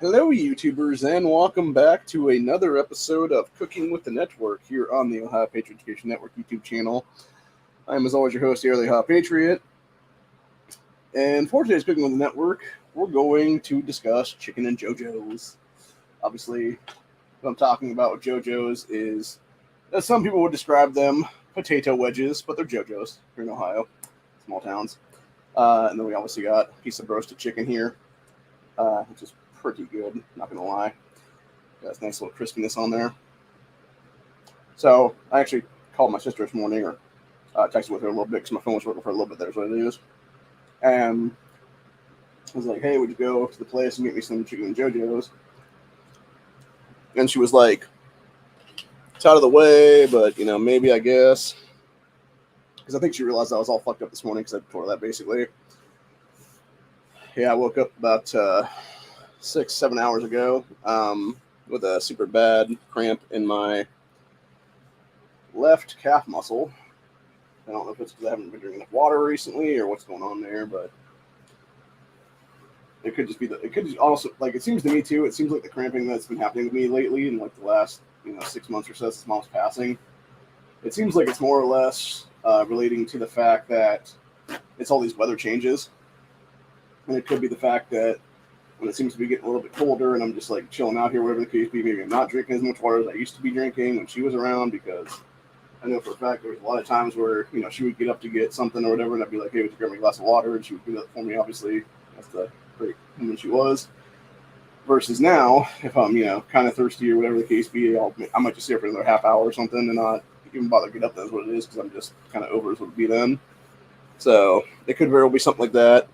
Hello, YouTubers, and welcome back to another episode of Cooking with the Network here on the Ohio Patriot Education Network YouTube channel. I am, as always, your host, the Ohio Patriot. And for today's Cooking with the Network, we're going to discuss chicken and JoJos. Obviously, what I'm talking about with JoJos is, as some people would describe them, potato wedges, but they're JoJos here in Ohio, small towns. And then we obviously got a piece of roasted chicken here, which is pretty good, not gonna lie. Got a nice little crispiness on there. So I actually called my sister this morning, or texted with her a little bit because my phone was working for a little bit. There's what it is. And I was like, "Hey, would you go to the place and get me some chicken and JoJos?" And she was like, "It's out of the way, but maybe I guess." Because I think she realized I was all fucked up this morning because I told her that basically. Yeah, I woke up about 6-7 hours ago with a super bad cramp in my left calf muscle. I don't know if it's because I haven't been drinking enough water recently or what's going on there, but it could just be it could just also, like, it seems to me too, it seems like the cramping that's been happening with me lately in like the last 6 months or so since mom's passing, it seems like it's more or less relating to the fact that it's all these weather changes. And it could be the fact that when it seems to be getting a little bit colder and I'm just like chilling out here, whatever the case be, maybe I'm not drinking as much water as I used to be drinking when she was around, because I know for a fact there was a lot of times where, she would get up to get something or whatever, and I'd be like, "Hey, would you grab me a glass of water?" And she would do that for me, obviously. That's the great woman she was. Versus now, if I'm, kind of thirsty or whatever the case be, I might just sit here for another half hour or something and not even bother to get up. That's what it is, because I'm just kind of over as what it would be then. So it could very well be something like that.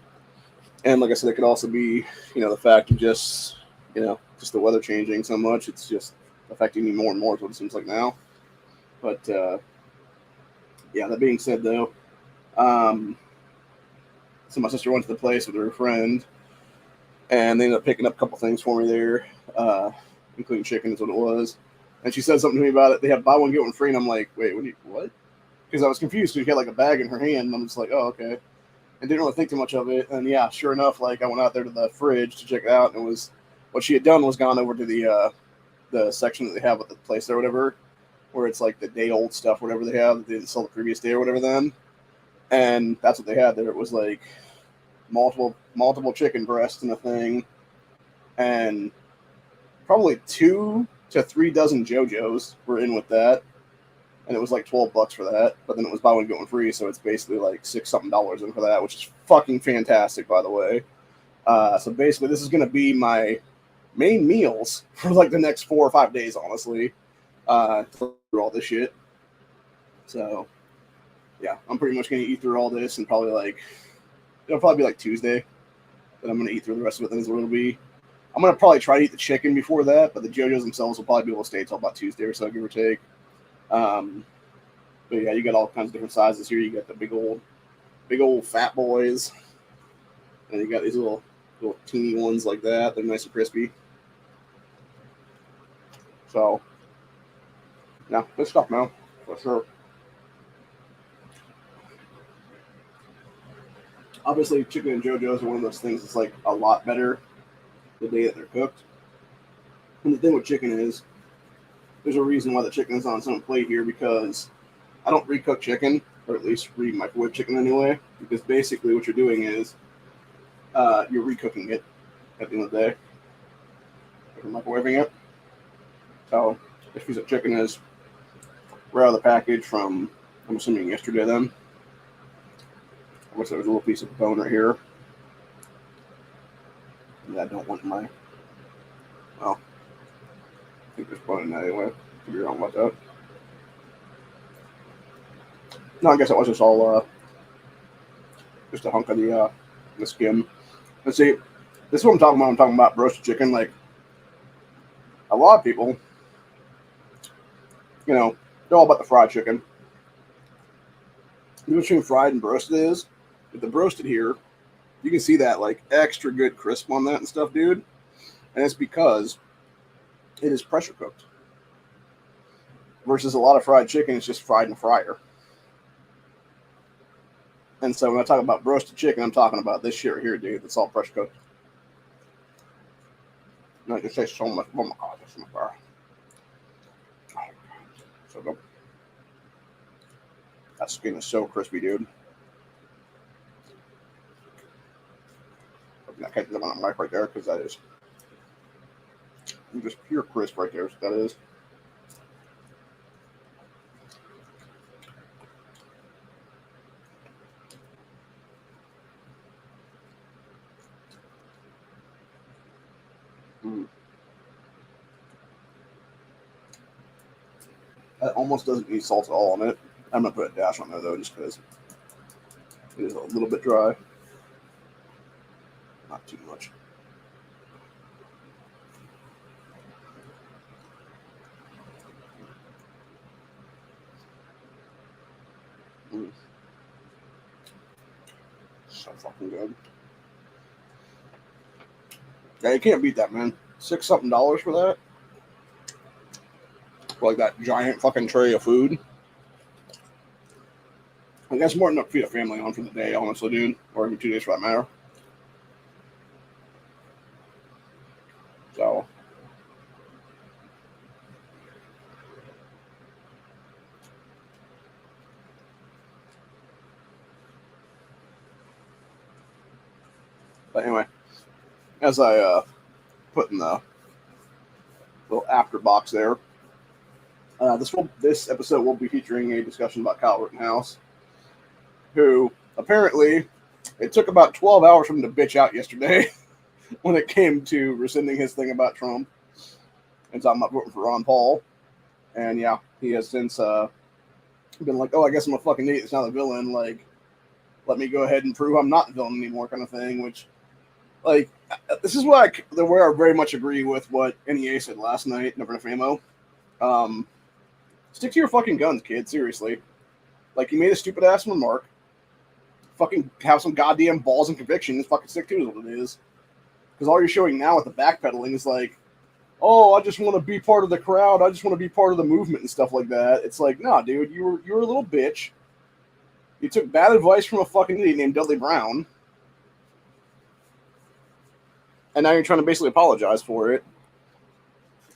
And like I said, it could also be, the fact of just the weather changing so much. It's just affecting me more and more is what it seems like now. But yeah, that being said, though, um, so my sister went to the place with her friend, and they ended up picking up a couple things for me there, including chicken is what it was. And she said something to me about it. They have buy one get one free, and I'm like, "Wait, what?" Because I was confused. She had like a bag in her hand, and I'm just like, "Oh, okay." And didn't really think too much of it. And yeah, sure enough, like I went out there to the fridge to check it out, and it was what she had done was gone over to the section that they have at the place or whatever, where it's like the day old stuff, whatever they have that they didn't sell the previous day or whatever. Then, and that's what they had there. It was like multiple chicken breasts in a thing, and probably 2 to 3 dozen JoJos were in with that, and it was like $12 for that. But then it was buy one get one free, so it's basically like $6 something in for that, which is fucking fantastic, by the way. So basically, this is gonna be my main meals for like the next 4 or 5 days, honestly. Through all this shit. So yeah, I'm pretty much gonna eat through all this, and probably like it'll probably be like Tuesday that I'm gonna eat through the rest of it. Then is what it'll be. I'm gonna probably try to eat the chicken before that, but the JoJos themselves will probably be able to stay until about Tuesday or so, give or take. Um, but yeah, you got all kinds of different sizes here. You got the big old fat boys, and you got these little teeny ones like that. They're nice and crispy. So yeah, good stuff, man, for sure. Obviously, chicken and JoJo's are one of those things that's like a lot better the day that they're cooked. And the thing with chicken is, there's a reason why the chicken is on some plate here, because I don't recook chicken, or at least re-microwave chicken anyway, because basically what you're doing is you're recooking it at the end of the day. You're microwaving it. So this piece of chicken is right out of the package from, I'm assuming, yesterday then. I wish there was a little piece of bone right here that I don't want in my, well, I think there's bone in that anyway. Could be wrong about that. No, I guess it was just a hunk of the skin. Let's see, this is what I'm talking about. I'm talking about roasted chicken. Like, a lot of people, they're all about the fried chicken. The difference between fried and broasted is, with the broasted here, you can see that like extra good crisp on that and stuff, dude. And it's because it is pressure cooked. Versus a lot of fried chicken, it's just fried in a fryer. And so when I talk about roasted chicken, I'm talking about this shit right here, dude. That's all pressure cooked. No, it just tastes so much. Oh my god, that's so much better. So good. That skin is so crispy, dude. I can't get it on the mic right there because that is just pure crisp right there. So that is. Mm. That almost doesn't need salt at all on it. I'm gonna put a dash on there though, just because it is a little bit dry. Not too much. Mm. So fucking good. Yeah, you can't beat that, man. $6 something for that. For like that giant fucking tray of food. I guess more than enough to feed a family on for the day, honestly, dude. Or even 2 days for that matter. So. But anyway, as I put in the little after box there, this episode will be featuring a discussion about Kyle Rittenhouse, who apparently it took about 12 hours for him to bitch out yesterday when it came to rescinding his thing about Trump and talking about voting for Ron Paul. And yeah, he has since been like, oh, I guess I'm a fucking idiot. It's not the villain. Like, let me go ahead and prove I'm not the villain anymore, kind of thing. Which, like, this is where I very much agree with what NEA said last night, Never Famo. Stick to your fucking guns, kid. Seriously. Like, you made a stupid ass remark. Fucking have some goddamn balls and conviction and fucking stick to it is what it is. Because all you're showing now with the backpedaling is like, oh, I just want to be part of the crowd. I just want to be part of the movement and stuff like that. It's like, nah, dude, you were a little bitch. You took bad advice from a fucking idiot named Dudley Brown. And now you're trying to basically apologize for it.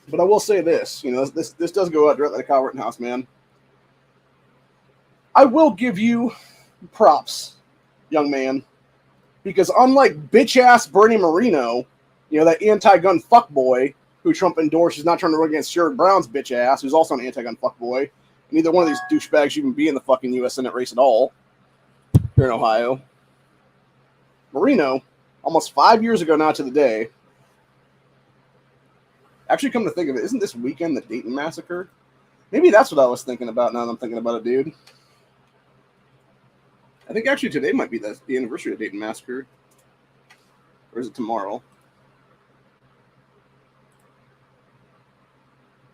But I will say this, this does go out directly to Kyle Rittenhouse, man. I will give you props, young man, because unlike bitch-ass Bernie Moreno, that anti-gun fuckboy who Trump endorsed is not trying to run against Sherrod Brown's bitch-ass, who's also an anti-gun fuckboy, neither one of these douchebags should even be in the fucking U.S. Senate race at all here in Ohio. Moreno, almost 5 years ago now to the day, actually, come to think of it, isn't this weekend the Dayton Massacre? Maybe that's what I was thinking about now that I'm thinking about it, dude. I think actually today might be the anniversary of the Dayton Massacre. Or is it tomorrow?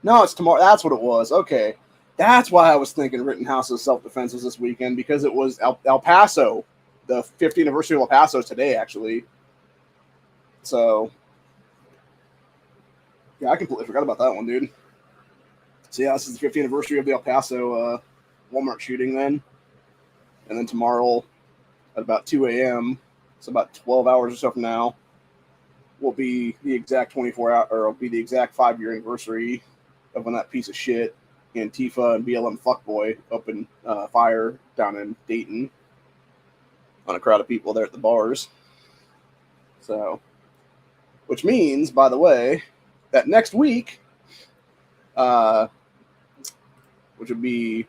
No, it's tomorrow. That's what it was. Okay. That's why I was thinking Rittenhouse's self-defense was this weekend, because it was El Paso. The 50th anniversary of El Paso is today, actually. So, yeah, I completely forgot about that one, dude. So, yeah, this is the 50th anniversary of the El Paso Walmart shooting then. And then tomorrow at about 2 a.m., so about 12 hours or so from now, will be the exact 24-hour, or it'll be the exact 5-year anniversary of when that piece of shit Antifa and BLM fuckboy opened fire down in Dayton on a crowd of people there at the bars. So, which means, by the way, that next week, which would be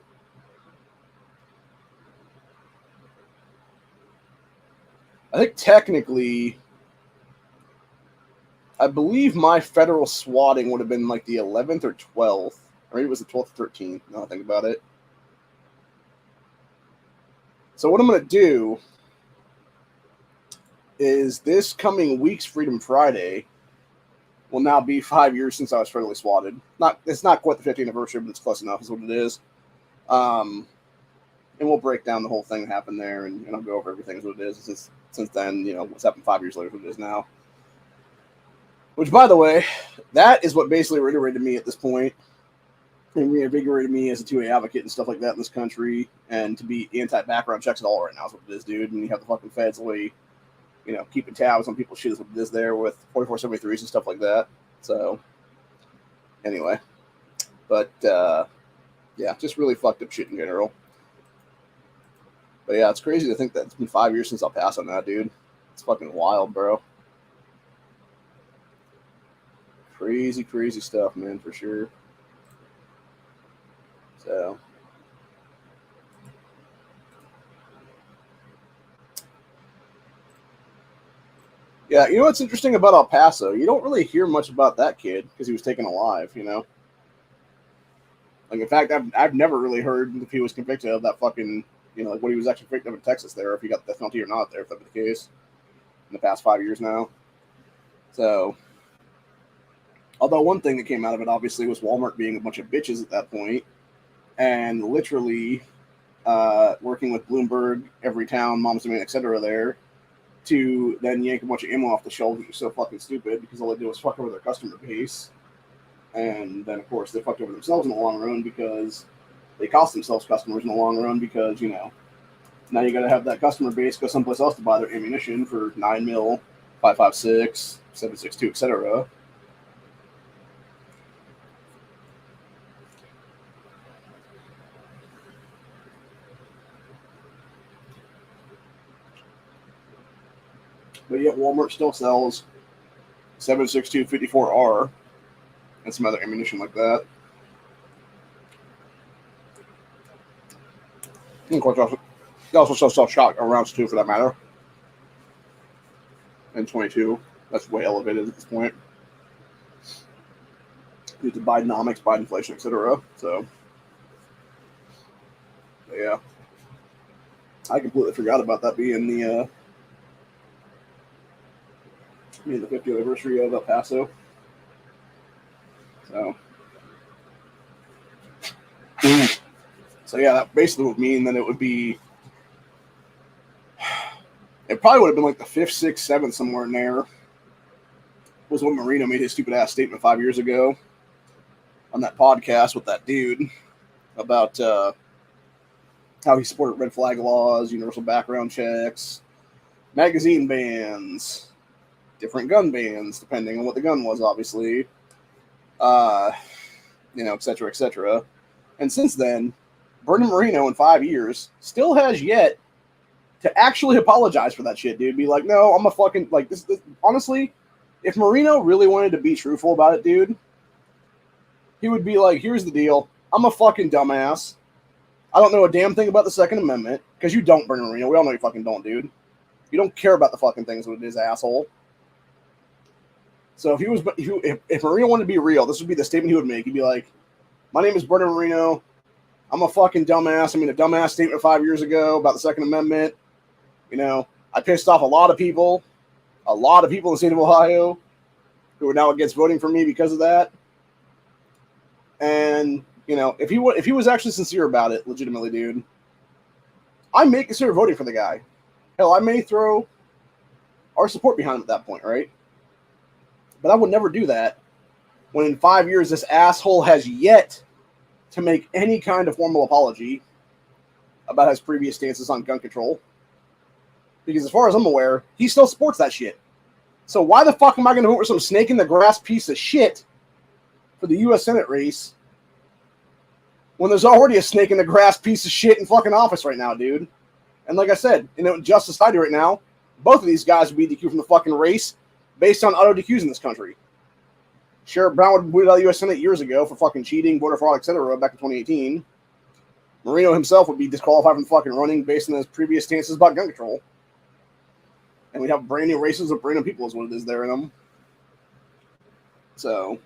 I think technically, I believe my federal swatting would have been like the 11th or 12th. Or maybe it was the 12th or 13th, now I think about it. So what I'm going to do is this coming week's Freedom Friday will now be 5 years since I was federally swatted. It's not quite the 50th anniversary, but it's close enough is what it is. And we'll break down the whole thing that happened there, and I'll go over everything as what it is. Since then, what's happened 5 years later is what it is now. Which, by the way, that is what basically reiterated me at this point, and reinvigorated me as a 2A advocate and stuff like that in this country, and to be anti-background checks at all right now is what it is, dude. And you have the fucking feds really, keeping tabs on people's shit is what it is there with 4473s and stuff like that. So, anyway. But, yeah, just really fucked up shit in general. But yeah, it's crazy to think that it's been 5 years since El Paso now, dude. It's fucking wild, bro. Crazy, crazy stuff, man, for sure. So. Yeah, you know what's interesting about El Paso? You don't really hear much about that kid because he was taken alive, you know? Like, in fact, I've never really heard if he was convicted of that fucking, you know, like what he was actually convicted of in Texas there, if he got the death penalty or not there, if that was the case, in the past 5 years now. So, although one thing that came out of it, obviously, was Walmart being a bunch of bitches at that point, and literally working with Bloomberg, every town, Mom's Demand, etc. there, to then yank a bunch of ammo off the shelves, which is so fucking stupid, because all they did was fuck over their customer base. And then, of course, they fucked over themselves in the long run because they cost themselves customers in the long run because, you know, now you got to have that customer base go someplace else to buy their ammunition for 9mm, 5.56, 7.62, etc. But yet Walmart still sells 7.62 54R and some other ammunition like that. And of course, they also sell shotgun rounds too, for that matter. And 22. That's way elevated at this point. Due to Bidenomics, Biden inflation, etc. So, yeah. I completely forgot about that being the 50th anniversary of El Paso. So yeah, that basically would mean that it would be. It probably would have been like the 5th, 6th, 7th, somewhere in there. Was when Marino made his stupid ass statement 5 years ago on that podcast with that dude about how he supported red flag laws, universal background checks, magazine bans, different gun bans, depending on what the gun was, obviously, you know, et cetera, et cetera. And since then, Bernie Moreno in 5 years still has yet to actually apologize for that shit, dude. Be like, no, I'm a fucking, like, this honestly, if Moreno really wanted to be truthful about it, dude, he would be like, here's the deal. I'm a fucking dumbass. I don't know a damn thing about the Second Amendment, because you don't, Bernie Moreno. We all know you fucking don't, dude. You don't care about the fucking things with his asshole. So if Moreno wanted to be real, this would be the statement he would make. He'd be like, my name is Bernie Moreno. I'm a fucking dumbass. I made a dumbass statement 5 years ago about the Second Amendment. You know, I pissed off a lot of people in the state of Ohio who are now against voting for me because of that. And, you know, if he was actually sincere about it, legitimately, dude, I may consider voting for the guy. Hell, I may throw our support behind him at that point, right? But I would never do that when in 5 years this asshole has yet to make any kind of formal apology about his previous stances on gun control. Because as far as I'm aware, he still supports that shit. So why the fuck am I going to vote for some snake in the grass piece of shit for the U.S. Senate race when there's already a snake in the grass piece of shit in fucking office right now, dude? And like I said, in just society right now, both of these guys would be DQ'd from the fucking race based on auto DQs in this country. Sheriff Brown would boot out of the U.S. Senate years ago for fucking cheating, voter fraud, etc. back in 2018. Moreno himself would be disqualified from fucking running based on his previous stances about gun control. And we'd have brand new races of brand new people is what it is there in them. So,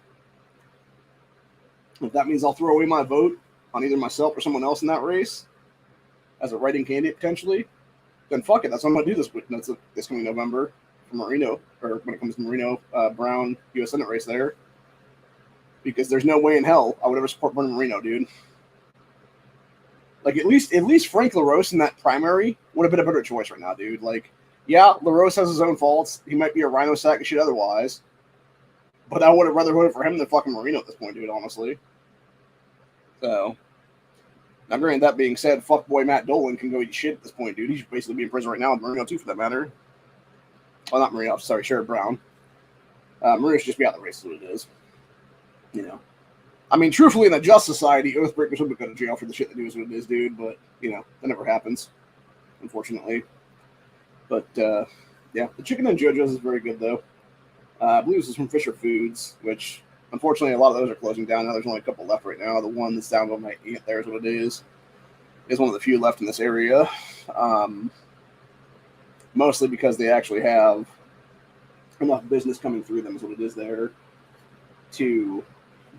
if that means I'll throw away my vote on either myself or someone else in that race as a writing candidate potentially, then fuck it. That's what I'm going to do this coming November for Moreno, or when it comes to Moreno Brown U.S. Senate race there. Because there's no way in hell I would ever support Bernie Moreno, dude. Like, at least Frank LaRose in that primary would have been a better choice right now, dude. Like, yeah, LaRose has his own faults. He might be a rhino sack and shit otherwise. But I would have rather voted for him than fucking Moreno at this point, dude, honestly. So, now granted, that being said, fuckboy Matt Dolan can go eat shit at this point, dude. He should basically be in prison right now, and Moreno too, for that matter. Well, not Moreno, sorry, Sheriff Brown. Murder should just be out of the race, is what it is. You know. I mean, truthfully, in a just society, Oathbreakers would go to jail for the shit they do, is what it is, dude. But, you know, that never happens, unfortunately. But, yeah, the chicken and JoJo's is very good, though. I believe this is from Fisher Foods, which, unfortunately, a lot of those are closing down now. There's only a couple left right now. The one that's down by my aunt there is what it is. Is one of the few left in this area. Mostly because they actually have enough business coming through them is what it is there to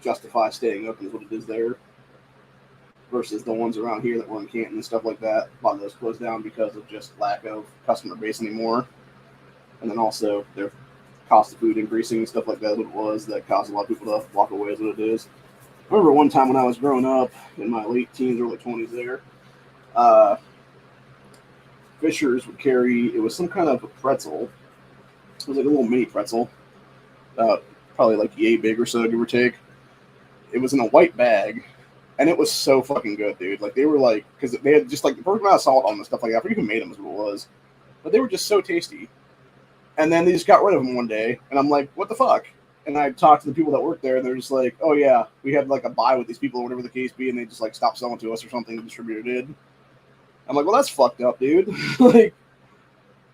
justify staying open is what it is there versus the ones around here that were in Canton and stuff like that. A lot of those closed down because of just lack of customer base anymore. And then also their cost of food increasing and stuff like that, what it was that caused a lot of people to walk away is what it is. I remember one time when I was growing up in my late teens, early 20s there, Fisher's would carry, it was some kind of a pretzel. It was like a little mini pretzel, probably like yay big or so, give or take. It was in a white bag, and it was so fucking good, dude. Like, they were like, because they had just like the perfect amount of salt on them and stuff like that. I forget who made them is what it was. But they were just so tasty. And then they just got rid of them one day, and I'm like, what the fuck? And I talked to the people that worked there, and they're just like, oh yeah, we had like a buy with these people or whatever the case be, and they just like stopped selling to us or something, the distributor did. I'm like, well, that's fucked up, dude. Like,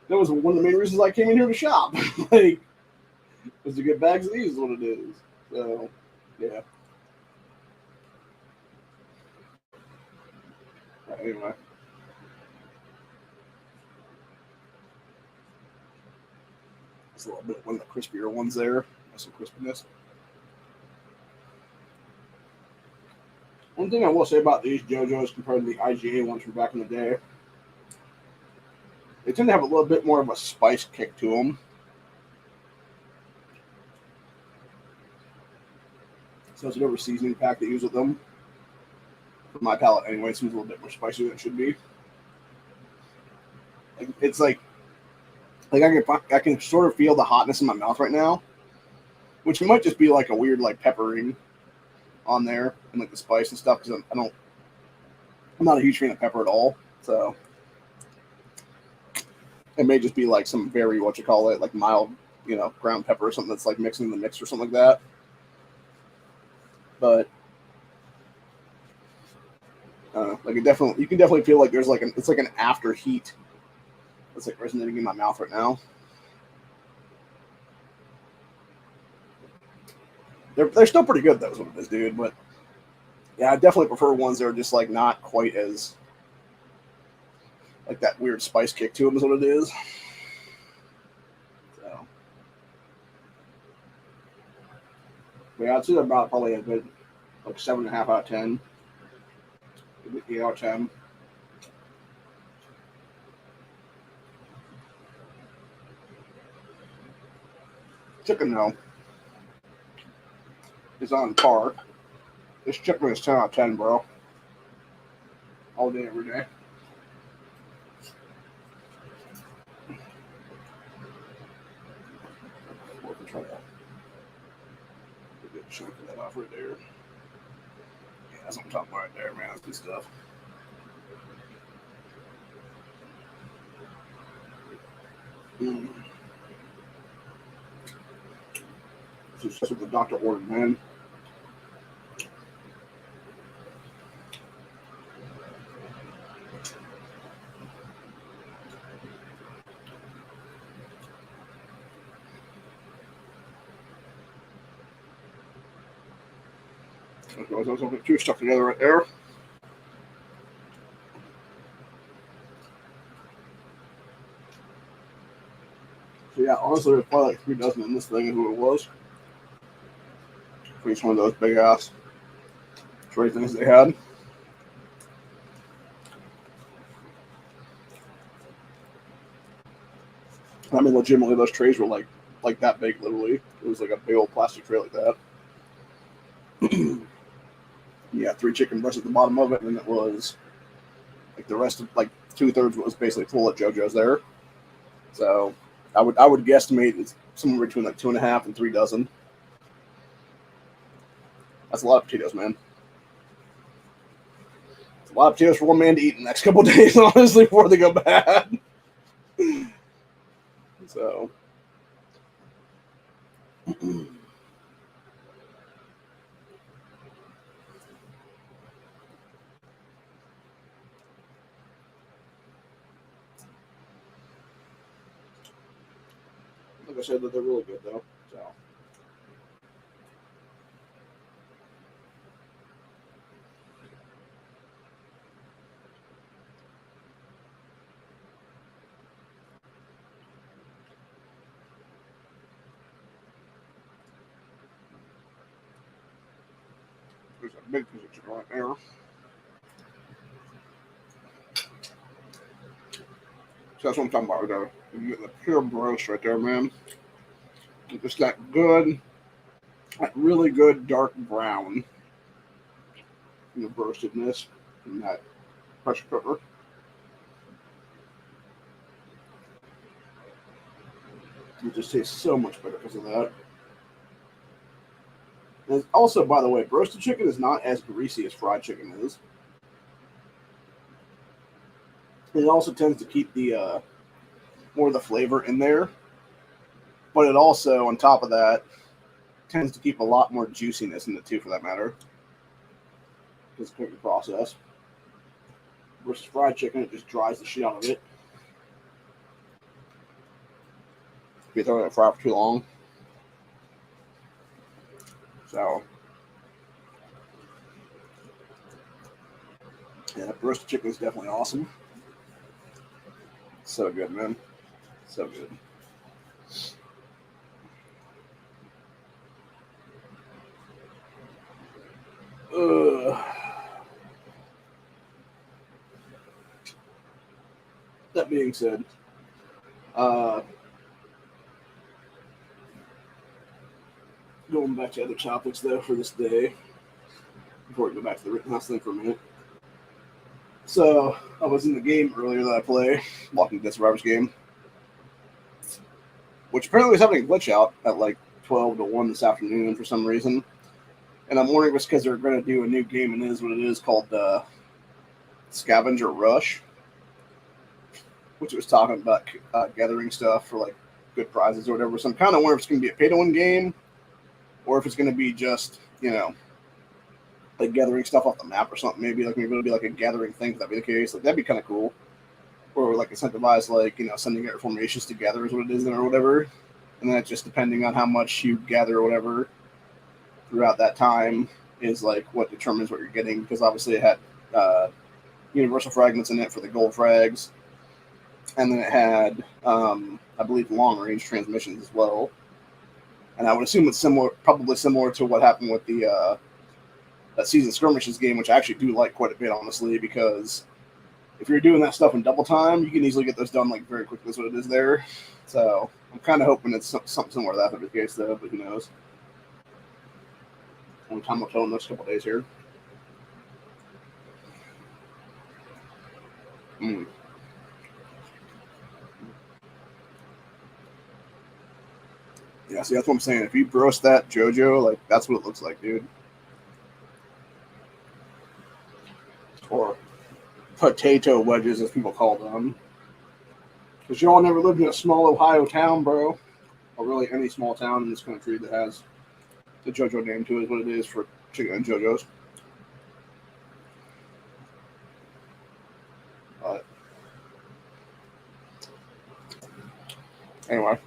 that was one of the main reasons I came in here to shop. Like, was to get bags of these is what it is. So, yeah. Anyway. It's a little bit one of the crispier ones there. Some crispiness. One thing I will say about these JoJos compared to the IGA ones from back in the day, they tend to have a little bit more of a spice kick to them. So it's whatever seasoning pack they use with them. For my palate, anyway, it seems a little bit more spicy than it should be. Like, it's like I can sort of feel the hotness in my mouth right now, which might just be like a weird like peppering on there and like the spice and stuff because I'm not a huge fan of pepper at all. So it may just be like some very like mild, ground pepper or something that's like mixing in the mix or something like that. But like you can definitely feel like there's like it's like an after heat that's like resonating in my mouth right now. They're still pretty good though, is what it is, dude. But yeah, I definitely prefer ones that are just like not quite as like that weird spice kick to them, is what it is. So yeah, I'd say they're about probably a good like 7.5 out of 10, 8 out of 10. Chicken though is on par. This chicken is 10 out of 10, bro. All day, every day. We'll try to get a good chunk of that off right there. Yeah, that's what I'm talking about right there, man. That's good stuff. This is just what the doctor ordered, man. Those will get two stuck together right there. So yeah, honestly, there's probably like 3 dozen in this thing is who it was. For each one of those big ass tray things they had. I mean, legitimately, those trays were like that big, literally. It was like a big old plastic tray like that. Yeah, 3 chicken breasts at the bottom of it, and it was like the rest of like 2/3 was basically full of JoJo's there. So I would guesstimate it's somewhere between like 2.5 and 3 dozen. That's a lot of potatoes, man. It's a lot of potatoes for one man to eat in the next couple of days, honestly, before they go bad. So Like I said, that they're really good though. So there's a big piece of chicken right there. So that's what I'm talking about. Though. You get the pure roast right there, man. Just that good, that really good dark brown in the roastedness in that pressure cooker. It just tastes so much better because of that. And also, by the way, roasted chicken is not as greasy as fried chicken is. It also tends to keep the more of the flavor in there, but it also, on top of that, tends to keep a lot more juiciness in it too, for that matter. Because the cooking process versus fried chicken, it just dries the shit out of it. If you throw it in the fryer for too long. So, yeah, roasted chicken is definitely awesome. So good, man. So good. That being said, going back to other topics though for this day, before we go back to the Rittenhouse thing for a minute. So I was in the game earlier that I play, Walking Dead Survivors game, which apparently was having a glitch out at like 12 to 1 this afternoon for some reason. And I'm wondering if it's because they're going to do a new game, and it is what it is, called Scavenger Rush, which was talking about gathering stuff for like good prizes or whatever. So I'm kind of wondering if it's going to be a pay-to-win game, or if it's going to be just, like gathering stuff off the map or something. Maybe it'll be like a gathering thing. If that'd be the case, like that'd be kind of cool. Or like incentivize, like sending out formations together is what it is, or whatever. And then it's just depending on how much you gather or whatever throughout that time is like what determines what you're getting. Because obviously it had universal fragments in it for the gold frags, and then it had I believe long range transmissions as well. And I would assume it's probably similar to what happened with the that season skirmishes game, which I actually do like quite a bit, honestly, because if you're doing that stuff in double time, you can easily get those done like very quickly. That's what it is there. So I'm kind of hoping it's something similar to that for the case, though. But who knows? Only time will tell in the next couple days here. Yeah, see, that's what I'm saying. If you roast that JoJo, like that's what it looks like, dude. Or potato wedges, as people call them. Because y'all never lived in a small Ohio town, bro. Or really any small town in this country that has the JoJo name to it, is what it is for chicken and JoJo's. But anyway.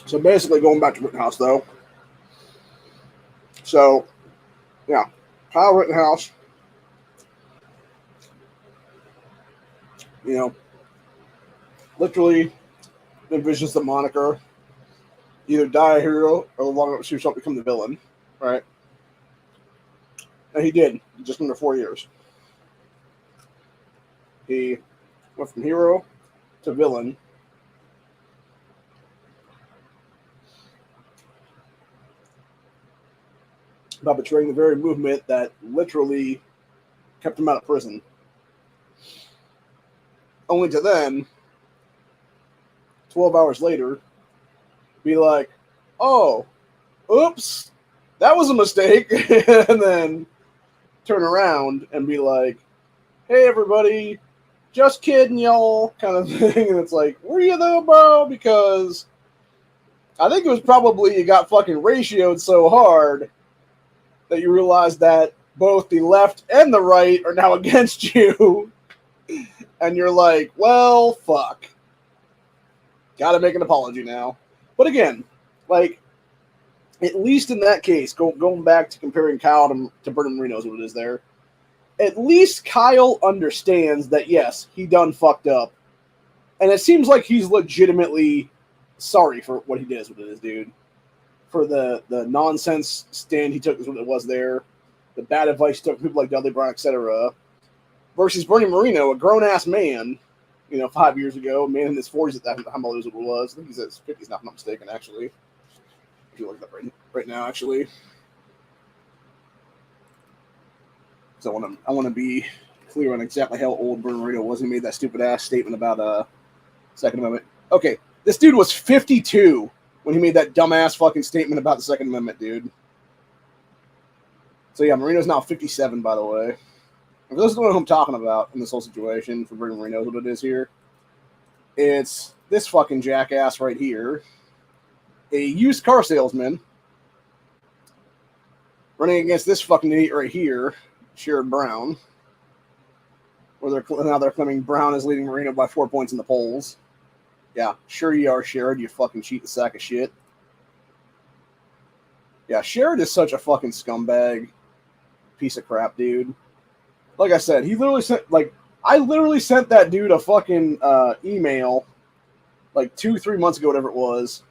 So basically, going back to Rittenhouse, though. So, yeah. Kyle Rittenhouse, literally envisions the moniker either die a hero or long up yourself become the villain, right? And he did, just under 4 years. He went from hero to villain. By betraying the very movement that literally kept him out of prison. Only to then, 12 hours later, be like, oh, oops, that was a mistake. And then turn around and be like, hey, everybody, just kidding, y'all, kind of thing. And it's like, were you though, bro? Because I think it was probably you got fucking ratioed so hard that you realized that both the left and the right are now against you. And you're like, well, fuck. Gotta make an apology now. But again, like, at least in that case, going back to comparing Kyle to Bernard Marino is what it is there. At least Kyle understands that, yes, he done fucked up. And it seems like he's legitimately sorry for what he did is what it is, dude. For the nonsense stand he took is what it was there. The bad advice he took from people like Dudley Brown, etc. Versus Bernie Marino, a grown-ass man, 5 years ago, a man in his 40s at that time, I lose what it was. I think he's in his 50s, if I'm not mistaken, actually. If you look it up right now, actually. So I want to be clear on exactly how old Bernie Marino was. He made that stupid-ass statement about Second Amendment. Okay, this dude was 52 when he made that dumbass fucking statement about the Second Amendment, dude. So yeah, Marino's now 57, by the way. For those who know who I'm talking about in this whole situation, for Bernie Marino, what it is here, it's this fucking jackass right here, a used car salesman, running against this fucking idiot right here, Sherrod Brown, where they're claiming Brown is leading Marino by 4 points in the polls. Yeah, sure you are, Sherrod, you fucking cheating sack of shit. Yeah, Sherrod is such a fucking scumbag piece of crap, dude. Like I said, I literally sent that dude a fucking email like 2-3 months ago, whatever it was,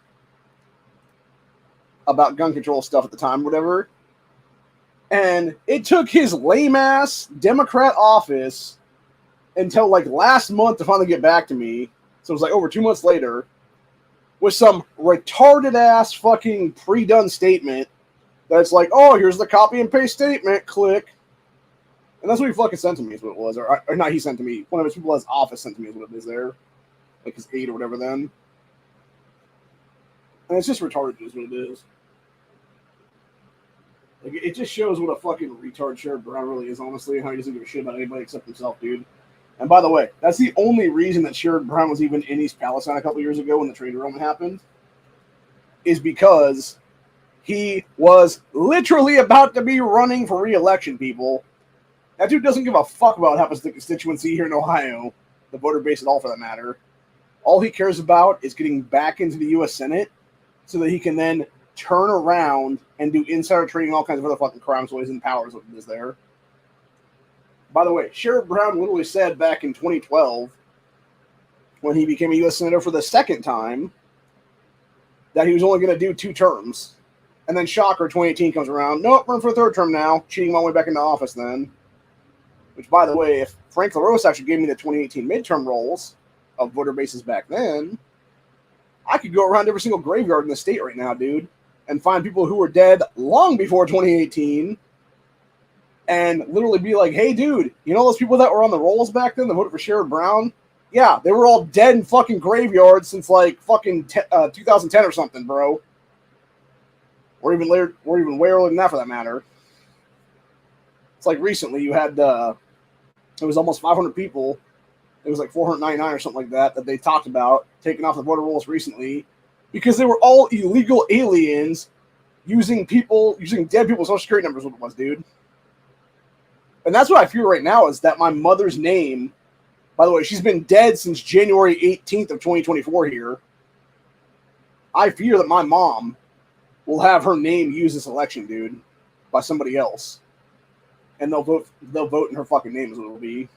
about gun control stuff at the time, whatever. And it took his lame-ass Democrat office until like last month to finally get back to me. So it was like over 2 months later with some retarded-ass fucking pre-done statement that's like, oh, here's the copy and paste statement, click. And that's what he fucking sent to me is what it was. Or not he sent to me. One of his people at his office sent to me is what it is there. Like his aide or whatever then. And it's just retarded is what it is. Like, it just shows what a fucking retard Sherrod Brown really is, honestly, and how he doesn't give a shit about anybody except himself, dude. And by the way, that's the only reason that Sherrod Brown was even in East Palestine a couple years ago when the trade agreement happened, is because he was literally about to be running for re-election, people. That dude doesn't give a fuck about what happens to the constituency here in Ohio, the voter base at all for that matter. All he cares about is getting back into the U.S. Senate so that he can then turn around and do insider trading, all kinds of other fucking crimes while he's in power is what it is there. By the way, Sherrod Brown literally said back in 2012, when he became a U.S. Senator for the second time, that he was only going to do 2 terms. And then shocker, 2018 comes around. Nope, run for a 3rd term now. Cheating my way back into office then. Which, by the way, if Frank LaRose actually gave me the 2018 midterm rolls of voter bases back then, I could go around every single graveyard in the state right now, dude, and find people who were dead long before 2018 and literally be like, hey, dude, you know those people that were on the rolls back then that voted for Sherrod Brown? Yeah, they were all dead in fucking graveyards since like fucking 2010 or something, bro. Or even later, or even way earlier than that for that matter. It's like recently you had, it was almost 500 people. It was like 499 or something like that they talked about taking off the voter rolls recently because they were all illegal aliens using dead people's social security numbers, what it was, dude. And that's what I fear right now is that my mother's name, by the way, she's been dead since January 18th of 2024 here. I fear that my mom will have her name used this election, dude, by somebody else. And they'll vote in her fucking name is what it'll be.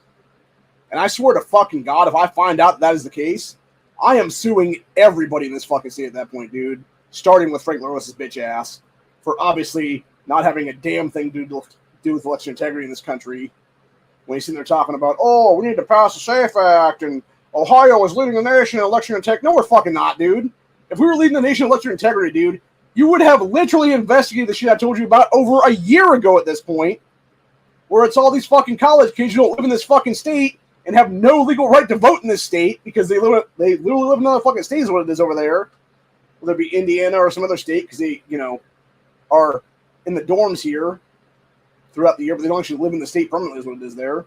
And I swear to fucking God, if I find out that is the case, I am suing everybody in this fucking state at that point, dude. Starting with Frank LaRosa's bitch ass for obviously not having a damn thing to do with election integrity in this country. When he's sitting there talking about, oh, we need to pass the SAFE Act and Ohio is leading the nation in election integrity. No, we're fucking not, dude. If we were leading the nation in election integrity, dude, you would have literally investigated the shit I told you about over a year ago at this point, where it's all these fucking college kids who don't live in this fucking state and have no legal right to vote in this state because they literally live in another fucking state is what it is over there. Whether it be Indiana or some other state because they, are in the dorms here throughout the year, but they don't actually live in the state permanently is what it is there.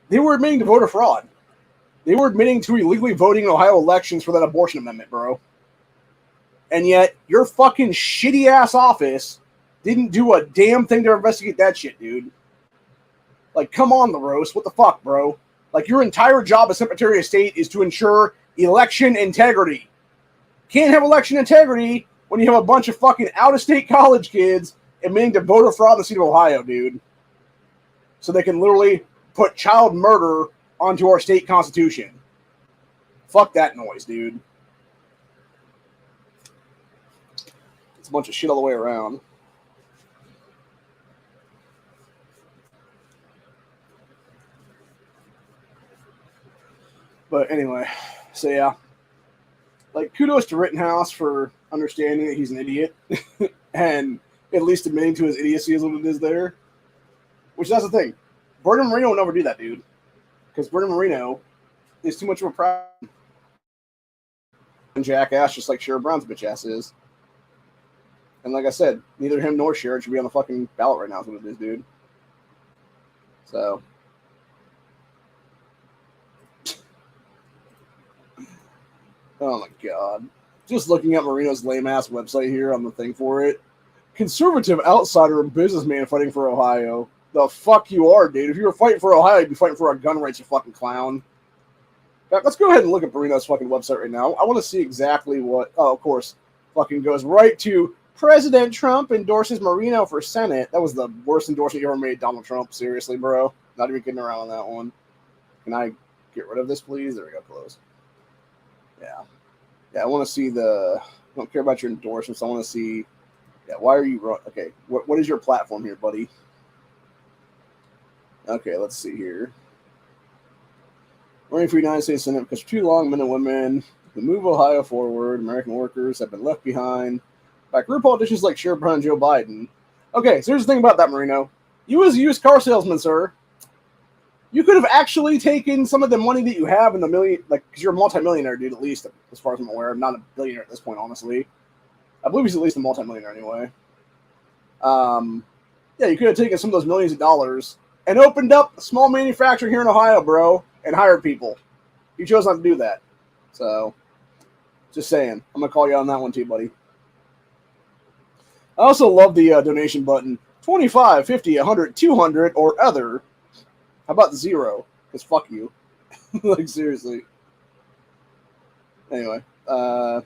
They were admitting to voter fraud. They were admitting to illegally voting in Ohio elections for that abortion amendment, bro. And yet, your fucking shitty-ass office didn't do a damn thing to investigate that shit, dude. Like, come on, the roast. What the fuck, bro? Like, your entire job as Secretary of State is to ensure election integrity. Can't have election integrity when you have a bunch of fucking out-of-state college kids admitting to voter fraud in the state of Ohio, dude. So they can literally put child murder onto our state constitution. Fuck that noise, dude. It's a bunch of shit all the way around. But anyway, so yeah. Like, kudos to Rittenhouse for understanding that he's an idiot and at least admitting to his idiocy is what it is there. Which, that's the thing. Bernie Moreno will never do that, dude. Because Bernie Moreno is too much of a proud jackass, just like Sherrod Brown's bitch ass is. And like I said, neither him nor Sherrod should be on the fucking ballot right now is what it is, dude. So. Oh my god. Just looking at Moreno's lame-ass website here on the thing for it. Conservative outsider and businessman fighting for Ohio. The fuck you are, dude. If you were fighting for Ohio, you'd be fighting for our gun rights, you fucking clown. Now, let's go ahead and look at Moreno's fucking website right now. I want to see exactly what... Oh, of course. Fucking goes right to President Trump endorses Moreno for Senate. That was the worst endorsement you ever made, Donald Trump. Seriously, bro. Not even kidding around on that one. Can I get rid of this, please? There we go, close. Yeah. Yeah, I want to see the... I don't care about your endorsements. I want to see... Yeah, why are you... Okay, what is your platform here, buddy? Okay, let's see here. Running for United States Senate because for too long, men and women who move Ohio forward, American workers have been left behind by career politicians like Sherrod Brown and Joe Biden. Okay, so here's the thing about that, Moreno. You as a used car salesman, sir, you could have actually taken some of the money that you have in the million, like, because you're a multimillionaire, dude, at least, as far as I'm aware. I'm not a billionaire at this point, honestly. I believe he's at least a multimillionaire anyway. Yeah, you could have taken some of those millions of dollars and opened up a small manufacturer here in Ohio, bro, and hired people. You chose not to do that. So, just saying. I'm going to call you on that one too, buddy. I also love the donation button. 25, 50, 100, 200, or other. How about 0? Because fuck you. Like, seriously. Anyway. Let's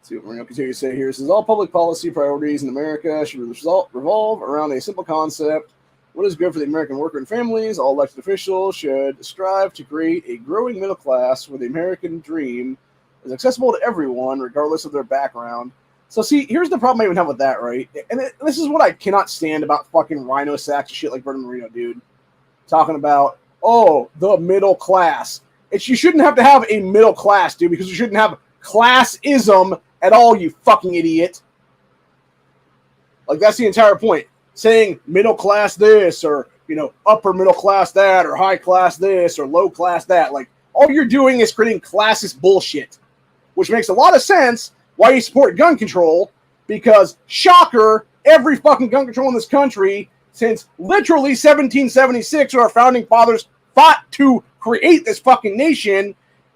see what we're going to continue to say here. It says, all public policy priorities in America should revolve around a simple concept. What is good for the American worker and families? All elected officials should strive to create a growing middle class where the American dream is accessible to everyone, regardless of their background. So, see, here's the problem I even have with that, right? And this is what I cannot stand about fucking rhino sacks and shit like Bernie Moreno, dude. Talking about, oh, the middle class. You shouldn't have to have a middle class, dude, because you shouldn't have classism at all, you fucking idiot. Like, that's the entire point. Saying middle class this, or, you know, upper middle class that, or high class this, or low class that. Like, all you're doing is creating classist bullshit. Which makes a lot of sense why you support gun control, because, shocker, every fucking gun control in this country, since literally 1776, where our founding fathers fought to create this fucking nation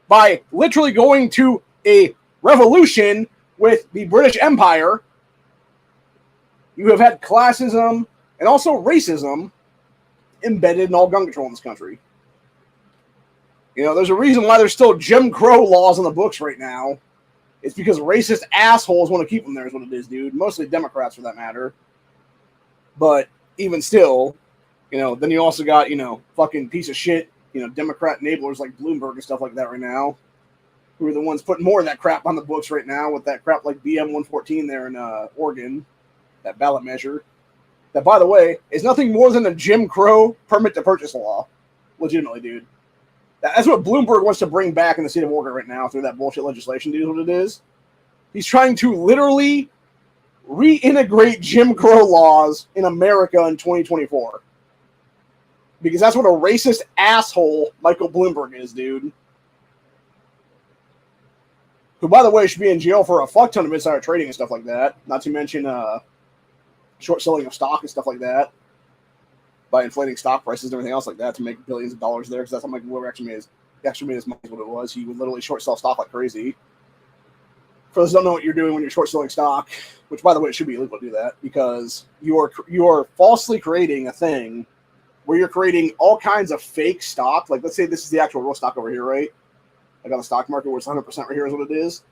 by literally going to a revolution with the British Empire, you have had classism and also racism embedded in all gun control in this country. You know, there's a reason why there's still Jim Crow laws on the books right now. It's because racist assholes want to keep them there is what it is, dude. Mostly Democrats, for that matter. But even still, you know, then you also got, you know, fucking piece of shit, you know, Democrat enablers like Bloomberg and stuff like that right now, who are the ones putting more of that crap on the books right now with that crap like BM 114 there in Oregon, that ballot measure. That, by the way, is nothing more than a Jim Crow permit to purchase law. Legitimately, dude. That's what Bloomberg wants to bring back in the state of Oregon right now through that bullshit legislation, dude, is what it is. He's trying to literally reintegrate Jim Crow laws in America in 2024. Because that's what a racist asshole Michael Bloomberg is, dude. Who, by the way, should be in jail for a fuck ton of insider trading and stuff like that. Not to mention short selling of stock and stuff like that. by inflating stock prices and everything else like that to make billions of dollars there, because that's not like whoever actually made his money is what it was. He would literally short sell stock like crazy. For those who don't know what you're doing when you're short selling stock, which by the way, it should be illegal to do that, because you are falsely creating a thing where you're creating all kinds of fake stock. Like, let's say this is the actual real stock over here, right? Like on the stock market where it's 100% right here is what it is.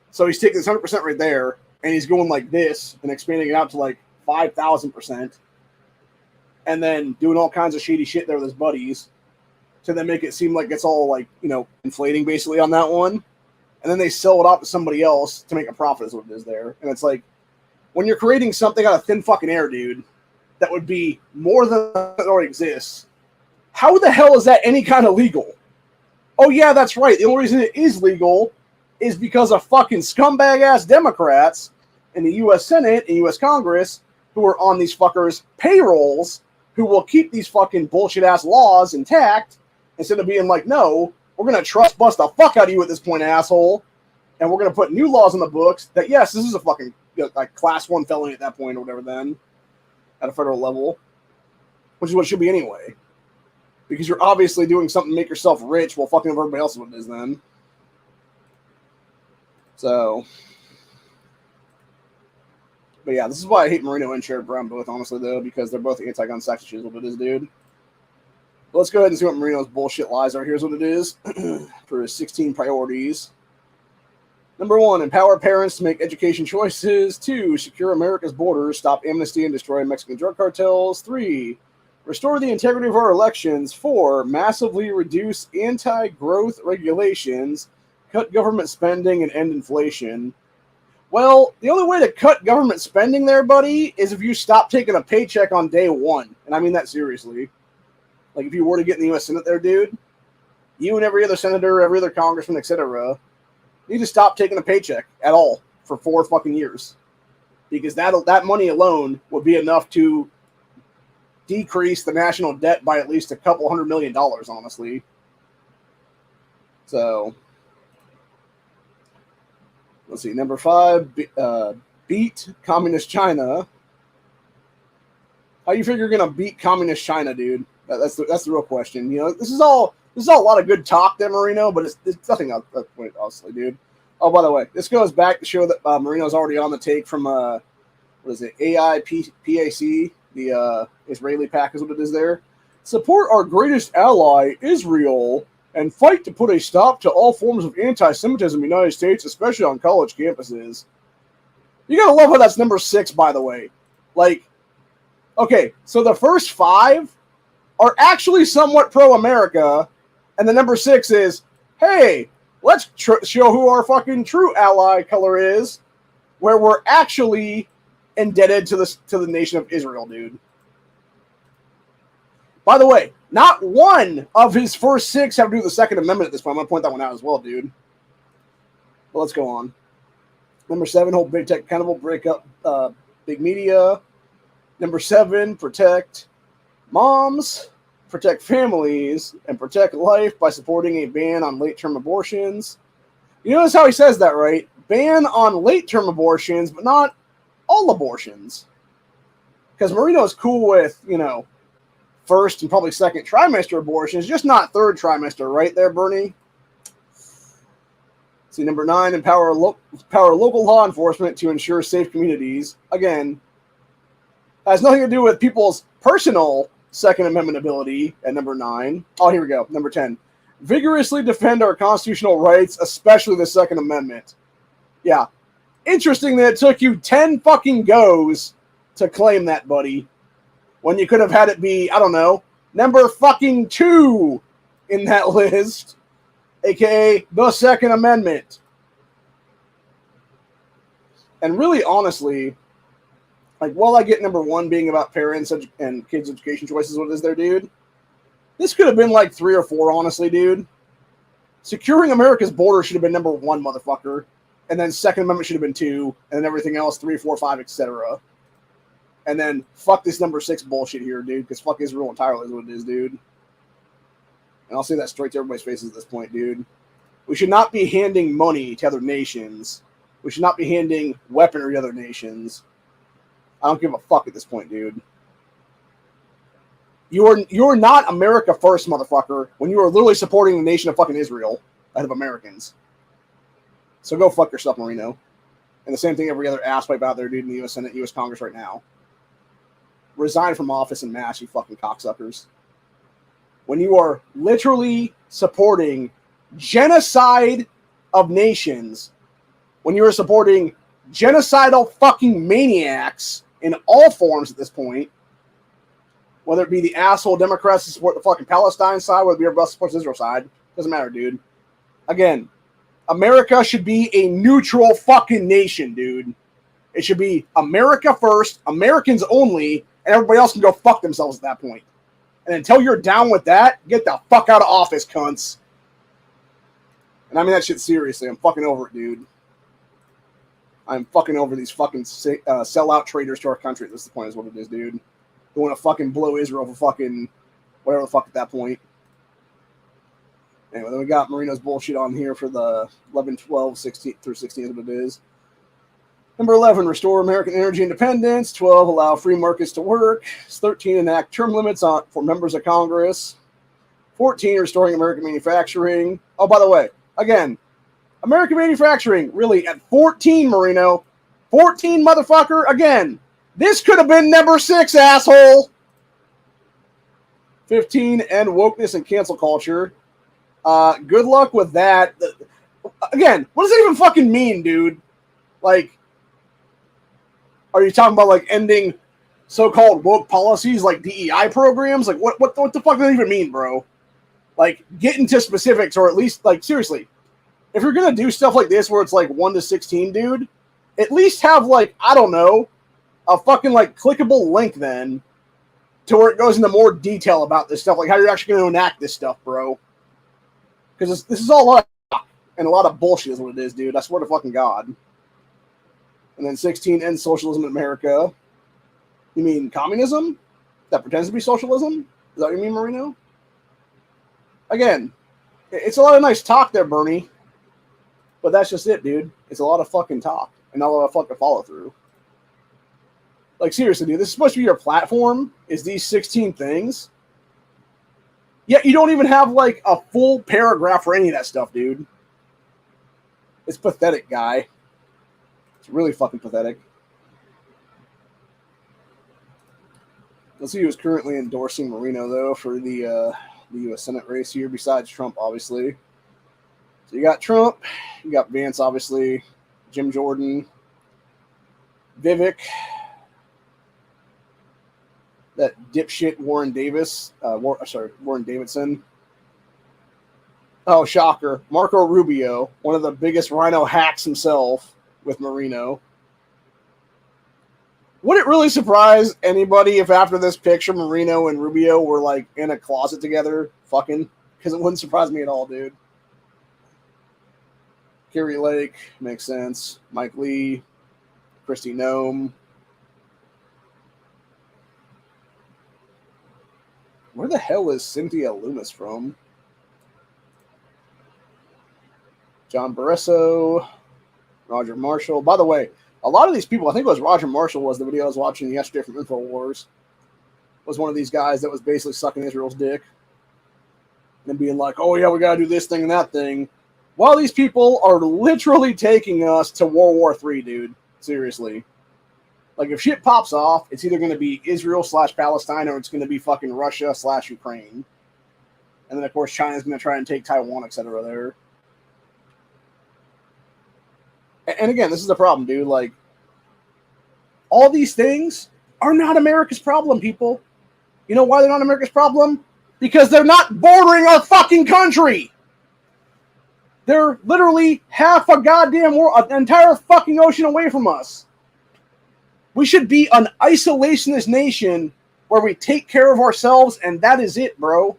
So he's taking this 100% right there, and he's going like this and expanding it out to like 5,000%, and then doing all kinds of shady shit there with his buddies to then make it seem like it's all like, inflating basically on that one. And then they sell it off to somebody else to make a profit is what it is there. And it's like, when you're creating something out of thin fucking air, dude, that would be more than that already exists, how the hell is that any kind of legal? Oh, yeah, that's right. The only reason it is legal is because of fucking scumbag-ass Democrats in the U.S. Senate and U.S. Congress who are on these fuckers' payrolls who will keep these fucking bullshit-ass laws intact instead of being like, no, we're going to trust bust the fuck out of you at this point, asshole, and we're going to put new laws on the books that, yes, this is a fucking like class 1 felony at that point or whatever then at a federal level, which is what it should be anyway. Because you're obviously doing something to make yourself rich while fucking over everybody else is what it is then. So, but yeah, this is why I hate Marino and Sherrod Brown both, honestly, though, because they're both anti-gun sex issues, what it is, dude. But let's go ahead and see what Marino's bullshit lies are. Here's what it is for his 16 priorities. Number 1, empower parents to make education choices. 2, secure America's borders, stop amnesty and destroy Mexican drug cartels. 3, restore the integrity of our elections. 4, massively reduce anti-growth regulations, cut government spending, and end inflation. Well, the only way to cut government spending there, buddy, is if you stop taking a paycheck on day 1. And I mean that seriously. Like, if you were to get in the U.S. Senate there, dude, you and every other senator, every other congressman, etc., need to stop taking a paycheck at all for 4 fucking years. Because that money alone would be enough to decrease the national debt by at least a couple $100 million, honestly. So, let's see. Number 5, beat Communist China. How you figure you're gonna beat Communist China, dude? That's the real question. This is all a lot of good talk there, Marino, but it's nothing at that point, honestly, dude. Oh, by the way, this goes back to show that Marino's already on the take from what is it, AIPAC, the Israeli PAC is what it is there. Support our greatest ally, Israel, and fight to put a stop to all forms of anti-Semitism in the United States, especially on college campuses. You gotta love how that's number 6, by the way. Like, okay, so the first 5 are actually somewhat pro-America, and the number 6 is, hey, let's show who our fucking true ally color is, where we're actually indebted to the nation of Israel, dude. By the way, not one of his first 6 have to do with the Second Amendment at this point. I'm going to point that one out as well, dude. But let's go on. Number 7, hold big tech accountable, break up big media. Number 7, protect moms, protect families, and protect life by supporting a ban on late-term abortions. You notice how he says that, right? Ban on late-term abortions, but not all abortions. Because Marino is cool with, first and probably second trimester abortions, just not third trimester, right there, Bernie? See, number 9, empower local law enforcement to ensure safe communities. Again, has nothing to do with people's personal Second Amendment ability at number 9. Oh, here we go. Number 10. Vigorously defend our constitutional rights, especially the Second Amendment. Yeah. Interesting that it took you 10 fucking goes to claim that, buddy. When you could have had it be, I don't know, number fucking 2 in that list. AKA the Second Amendment. And really, honestly, like, while I get number 1 being about parents and kids' education choices, what it is there, dude, this could have been like 3 or 4, honestly, dude. Securing America's border should have been number 1, motherfucker. And then Second Amendment should have been 2, and then everything else, 3, 4, 5, etc. And then fuck this number 6 bullshit here, dude, because fuck Israel entirely is what it is, dude. And I'll say that straight to everybody's faces at this point, dude. We should not be handing money to other nations. We should not be handing weaponry to other nations. I don't give a fuck at this point, dude. You're not America first, motherfucker, when you are literally supporting the nation of fucking Israel ahead of Americans. So go fuck yourself, Marino. And the same thing every other asswipe out there, dude, in the U.S. Senate, U.S. Congress right now. Resign from office en masse, you fucking cocksuckers. When you are literally supporting genocide of nations, when you are supporting genocidal fucking maniacs in all forms at this point, whether it be the asshole Democrats who support the fucking Palestine side, whether it be everybody else supports the Israel side, doesn't matter, dude. Again, America should be a neutral fucking nation, dude. It should be America first, Americans only, and everybody else can go fuck themselves at that point. And until you're down with that, get the fuck out of office, cunts. And I mean that shit seriously. I'm fucking over it, dude. I'm fucking over these fucking sellout traitors to our country. This is the point, is what it is, dude. They want to fucking blow Israel for fucking whatever the fuck at that point. Anyway, then we got Marino's bullshit on here for the 11, 12, 16 through 16 is what it is. Number 11, restore American energy independence. 12, allow free markets to work. 13, enact term limits for members of Congress. 14, restoring American manufacturing. Oh, by the way, again, American manufacturing, really, at 14, Marino. 14, motherfucker, again. This could have been number 6, asshole. 15, end wokeness and cancel culture. Good luck with that. Again, what does that even fucking mean, dude? Like, are you talking about, like, ending so-called woke policies like DEI programs? Like, what the fuck does that even mean, bro? Like, get into specifics, or at least, like, seriously, if you're gonna do stuff like this where it's, like, 1 to 16, dude, at least have, like, I don't know, a fucking, like, clickable link, then, to where it goes into more detail about this stuff, like how you're actually going to enact this stuff, bro. Because this is all a lot of talk and a lot of bullshit is what it is, dude. I swear to fucking God. And then 16, end socialism in America. You mean communism? That pretends to be socialism? Is that what you mean, Marino? Again, it's a lot of nice talk there, Bernie. But that's just it, dude. It's a lot of fucking talk and not a lot of fucking follow through. Like, seriously, dude, this is supposed to be your platform, is these 16 things. Yet you don't even have, like, a full paragraph for any of that stuff, dude. It's pathetic, guy. It's really fucking pathetic. Let's see who's currently endorsing Marino, though, for the U.S. Senate race here, besides Trump, obviously. So you got Trump, you got Vance, obviously, Jim Jordan, Vivek, that dipshit Warren Davidson. Oh, shocker. Marco Rubio, one of the biggest rhino hacks himself with Marino. Would it really surprise anybody if after this picture Marino and Rubio were like in a closet together fucking? Because it wouldn't surprise me at all, dude. Kerry Lake, makes sense. Mike Lee, Kristi Noem. Where the hell is Cynthia Loomis from? John Barresso, Roger Marshall. By the way, a lot of these people, I think it was Roger Marshall was the video I was watching yesterday from InfoWars, was one of these guys that was basically sucking Israel's dick and being like, oh yeah, we got to do this thing and that thing. While these people are literally taking us to World War III, dude. Seriously. Like, if shit pops off, it's either going to be Israel/Palestine or it's going to be fucking Russia/Ukraine. And then, of course, China's going to try and take Taiwan, etc. there. And again, this is the problem, dude. Like, all these things are not America's problem, people. You know why they're not America's problem? Because they're not bordering our fucking country. They're literally half a goddamn world, an entire fucking ocean away from us. We should be an isolationist nation where we take care of ourselves, and that is it, bro.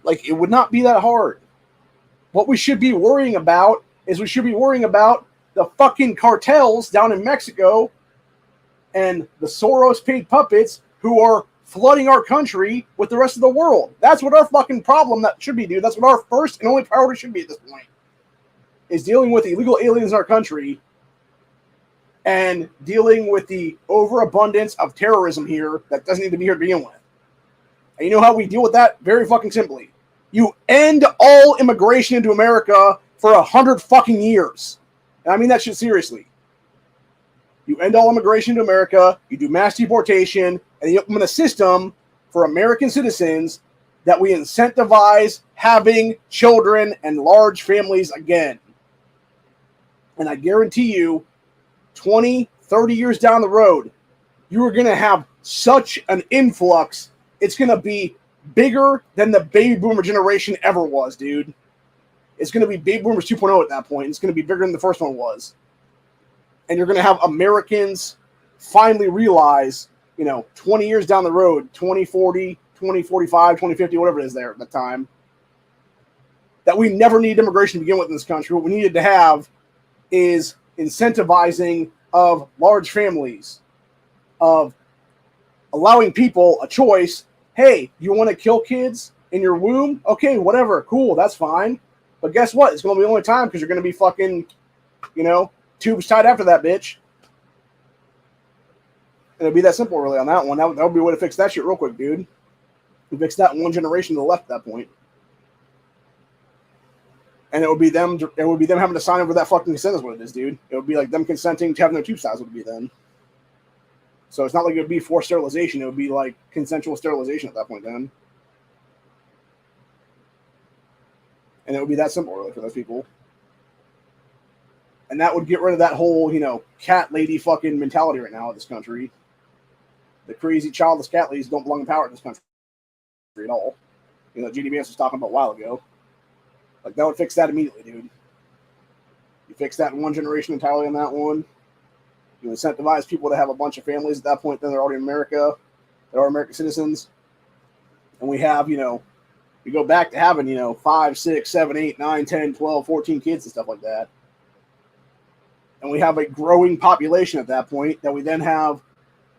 Like, it would not be that hard. What we should be worrying about is we should be worrying about the fucking cartels down in Mexico and the Soros-paid puppets who are flooding our country with the rest of the world. That's what our fucking problem that should be, dude. That's what our first and only priority should be at this point. Is dealing with illegal aliens in our country and dealing with the overabundance of terrorism here that doesn't need to be here to begin with. And you know how we deal with that? Very fucking simply. You end all immigration into America for 100 fucking years. And I mean that shit seriously. You end all immigration to America, you do mass deportation, and you implement a system for American citizens that we incentivize having children and large families again. And I guarantee you, 20, 30 years down the road, you are going to have such an influx. It's going to be bigger than the baby boomer generation ever was, dude. It's going to be baby boomers 2.0 at that point. It's going to be bigger than the first one was. And you're going to have Americans finally realize, 20 years down the road, 2040, 2045, 2050, whatever it is there at the time, that we never need immigration to begin with in this country. What we needed to have is incentivizing of large families, of allowing people a choice. Hey, you want to kill kids in your womb? Okay, whatever, cool, that's fine. But guess what? It's going to be the only time because you're going to be fucking, tubes tied after that bitch. And it'll be that simple, really, on that one. That would be a way to fix that shit real quick, dude. We fix that in one generation to the left at that point. And it would be them having to sign over that fucking consent is what it is, dude. It would be like them consenting to having their tubes tied would be then. So it's not like it would be forced sterilization. It would be like consensual sterilization at that point then. And it would be that simple, really, for those people. And that would get rid of that whole, cat lady fucking mentality right now in this country. The crazy childless cat ladies don't belong in power in this country at all. J.D. Vance was talking about a while ago. Like, that would fix that immediately, dude. You fix that in one generation entirely on that one. You incentivize people to have a bunch of families at that point, then they're already in America. They're American citizens. And we have, we go back to having, 5, 6, 7, 8, 9, 10, 12, 14 kids and stuff like that. And we have a growing population at that point that we then have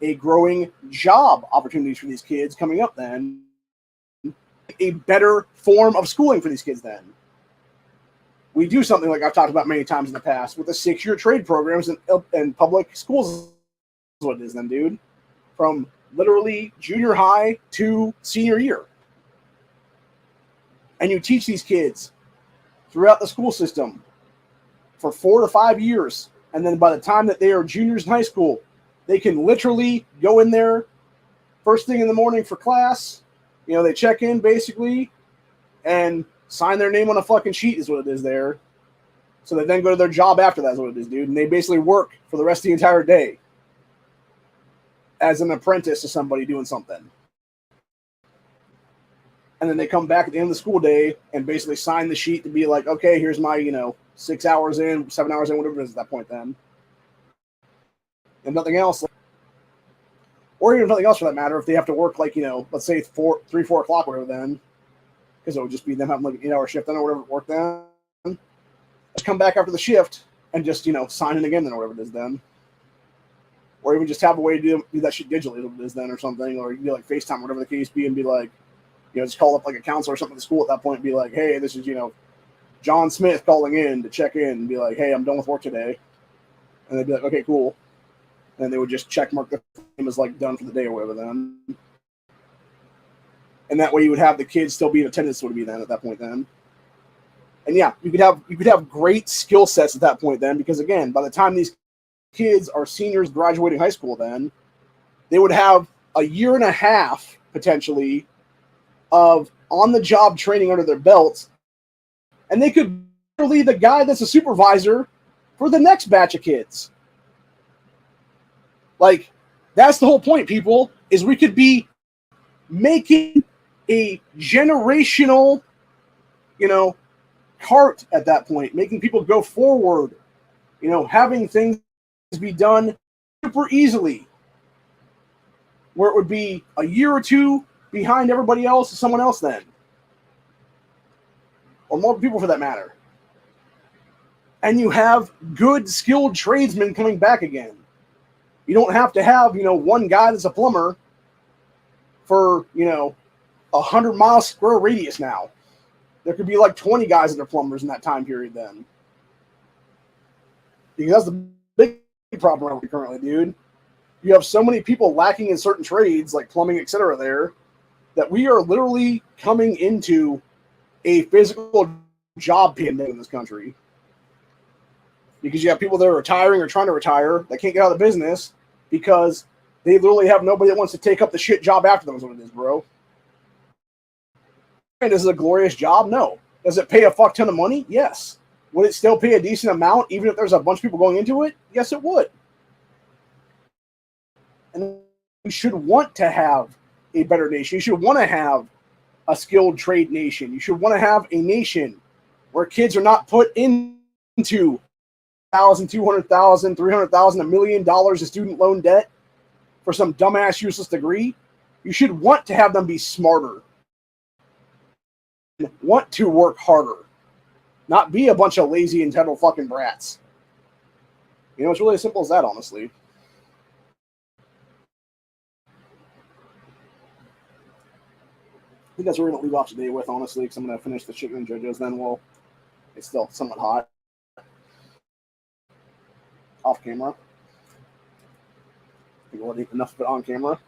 a growing job opportunities for these kids coming up then. A better form of schooling for these kids then. We do something like I've talked about many times in the past with the 6-year trade programs in public schools. That's what it is then, dude. From literally junior high to senior year. And you teach these kids throughout the school system for 4 to 5 years. And then by the time that they are juniors in high school, they can literally go in there first thing in the morning for class. They check in basically and sign their name on a fucking sheet is what it is there. So they then go to their job after that is what it is, dude. And they basically work for the rest of the entire day as an apprentice to somebody doing something. And then they come back at the end of the school day and basically sign the sheet to be like, okay, here's my, 6 hours in, 7 hours in, whatever it is at that point then. And nothing else. Or even nothing else for that matter, if they have to work like, let's say 4 o'clock, whatever then. Because it would just be them having like an 8-hour shift then or whatever work then. Let's come back after the shift and just, sign in again then or whatever it is then. Or even just have a way to do that shit digitally what it is then or something. Or you can do like FaceTime or whatever the case be and be like, just call up like a counselor or something at the school at that point and be like, hey, this is, John Smith calling in to check in and be like, hey, I'm done with work today. And they'd be like, okay, cool. And they would just check mark the name as like done for the day or whatever then. And that way you would have the kids still be in attendance would be then at that point then. And yeah, you could have great skill sets at that point then, because again, by the time these kids are seniors graduating high school then, they would have a year and a half potentially of on-the-job training under their belts, and they could be the guy that's a supervisor for the next batch of kids. Like, that's the whole point, people, is we could be making a generational, cart at that point, making people go forward, having things be done super easily, where it would be a year or two behind everybody else or someone else then. Or more people for that matter. And you have good, skilled tradesmen coming back again. You don't have to have, one guy that's a plumber for, 100-mile square radius now. There could be like 20 guys that are plumbers in that time period then. Because that's the problem currently, dude. You have so many people lacking in certain trades, like plumbing, etc. there, that we are literally coming into a physical job pandemic in this country. Because you have people that are retiring or trying to retire that can't get out of the business because they literally have nobody that wants to take up the shit job after them is what it is, bro. And is it a glorious job? No. Does it pay a fuck ton of money? Yes. Would it still pay a decent amount even if there's a bunch of people going into it? Yes, it would. And we should want to have a better nation. You should want to have a skilled trade nation. You should want to have a nation where kids are not put into $1,000, $200,000, $300,000, $1 million of student loan debt for some dumbass useless degree. You should want to have them be smarter, want to work harder, not be a bunch of lazy, entitled fucking brats. You know, it's really as simple as that, honestly. I think that's what we're going to leave off today with, honestly, because I'm going to finish the chicken and JoJos, then it's still somewhat hot. Off camera. I think we'll eat enough of it on camera.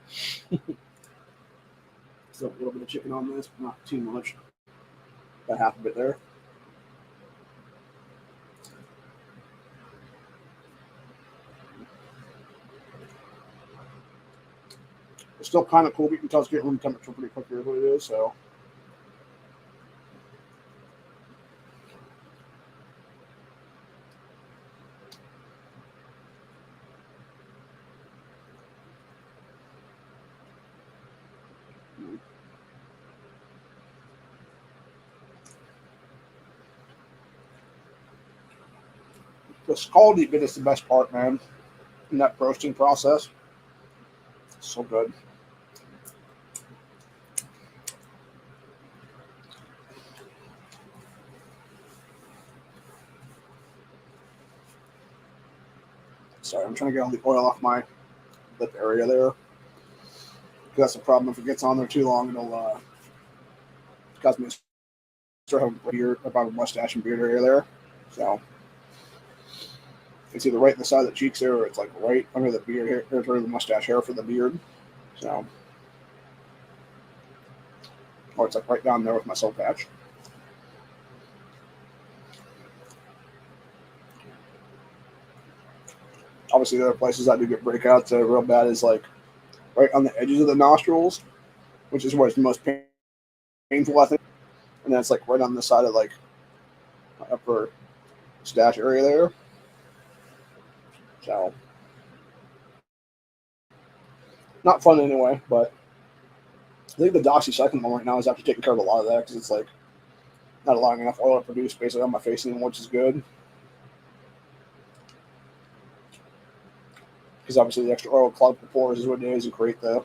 Still a little bit of chicken on this, but not too much. About half of it there. It's still kind of cool, but you can tell it's getting room temperature pretty quickly, is what it is, so. The scaldy bit is the best part, man, in that roasting process. It's so good. Sorry, I'm trying to get all the oil off my lip area there. That's the problem. If it gets on there too long, it'll cause me to start having a beard, about a mustache and beard area there. So it's either right in the side of the cheeks there, or it's like right under the beard hair, or the mustache hair for the beard. So, or it's like right down there with my soul patch. Obviously, the other places I do get breakouts real bad is like right on the edges of the nostrils, which is where it's the most painful, I think. And then it's like right on the side of like my upper stash area there. So, not fun anyway, but I think the doxycycline right now is after taking care of a lot of that because it's like not allowing enough oil to produce basically on my face anymore, which is good. Because obviously the extra oil clogs the pores is what it is and create the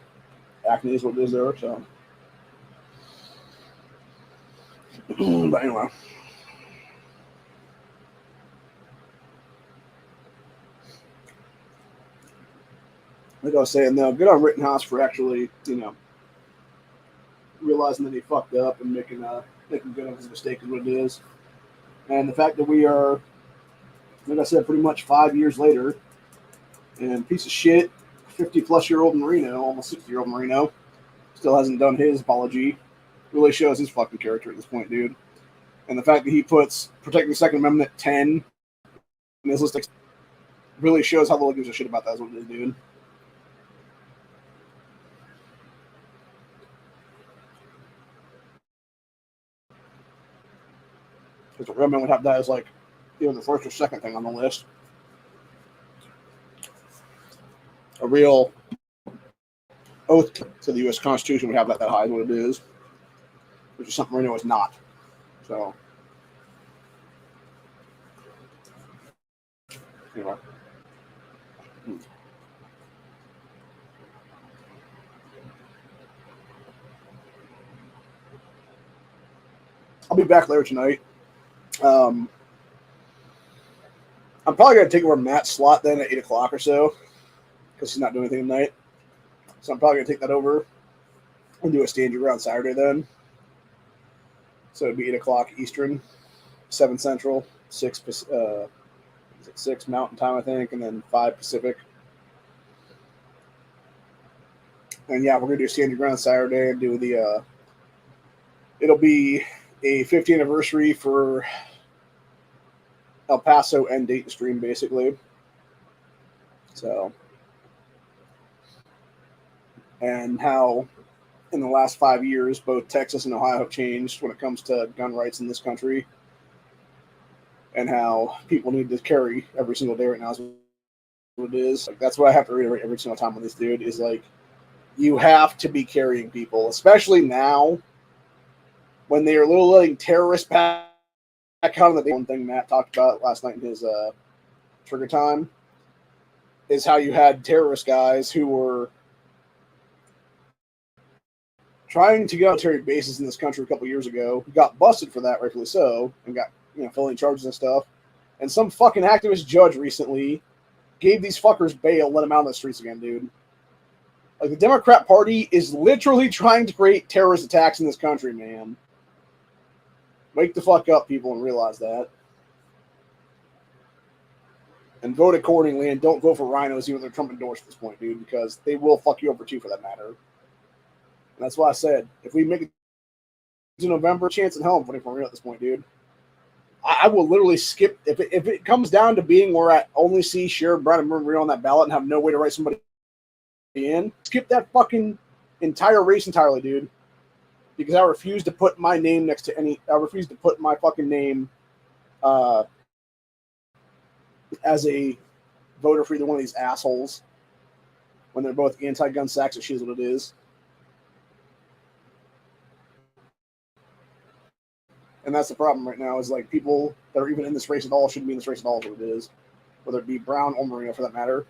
acne is what it is there. So, but anyway. Like I was saying, though, good on Rittenhouse for actually, realizing that he fucked up and making good of his mistake is what it is. And the fact that we are, like I said, pretty much 5 years later, and piece of shit, 50-plus-year-old Marino, almost 60-year-old Marino, still hasn't done his apology, really shows his fucking character at this point, dude. And the fact that he puts protecting the Second Amendment at 10 in his list really shows how little he gives a shit about that is what it is, dude. Because a real man would have that as like either the first or second thing on the list. A real oath to the U.S. Constitution would have that high is what it is, which is something Marino is not. So, anyway. I'll be back later tonight. I'm probably going to take over Matt's slot then at 8 o'clock or so because he's not doing anything tonight. So I'm probably going to take that over and do a stage around Saturday then. So it'd be 8 o'clock Eastern, 7 Central, 6 It's like 6 Mountain Time, I think, and then 5 Pacific. And yeah, we're gonna do Stand Your Ground Saturday and do the. It'll be a 50th anniversary for El Paso and Dayton stream, basically. So, and how in the last 5 years, both Texas and Ohio have changed when it comes to gun rights in this country, and how people need to carry every single day right now is what it is. Like, that's what I have to reiterate every single time with this dude is like, you have to be carrying people, especially now when they are letting terrorists back out on the day. One thing Matt talked about last night in his trigger time is how you had terrorist guys who were trying to get military bases in this country a couple years ago, got busted for that, rightfully so, and got felony charges and stuff. And some fucking activist judge recently gave these fuckers bail, let them out on the streets again, dude. Like, the Democrat Party is literally trying to create terrorist attacks in this country, man. Wake the fuck up, people, and realize that. And vote accordingly, and don't vote for rhinos even though they're Trump endorsed at this point, dude, because they will fuck you over too, for that matter. And that's why I said, if we make it to November, chance in hell I'm voting for Marino at this point, dude. I will literally skip, if it comes down to being where I only see Sherrod Brown and Marino on that ballot and have no way to write somebody in, skip that fucking entire race entirely, dude. Because I refuse to put my name next to I refuse to put my fucking name as a voter for either one of these assholes when they're both anti-gun sacks, and shit is what it is. And that's the problem right now, is like people that are even in this race at all shouldn't be in this race at all, is what it is. Whether it be Brown or Marino, for that matter.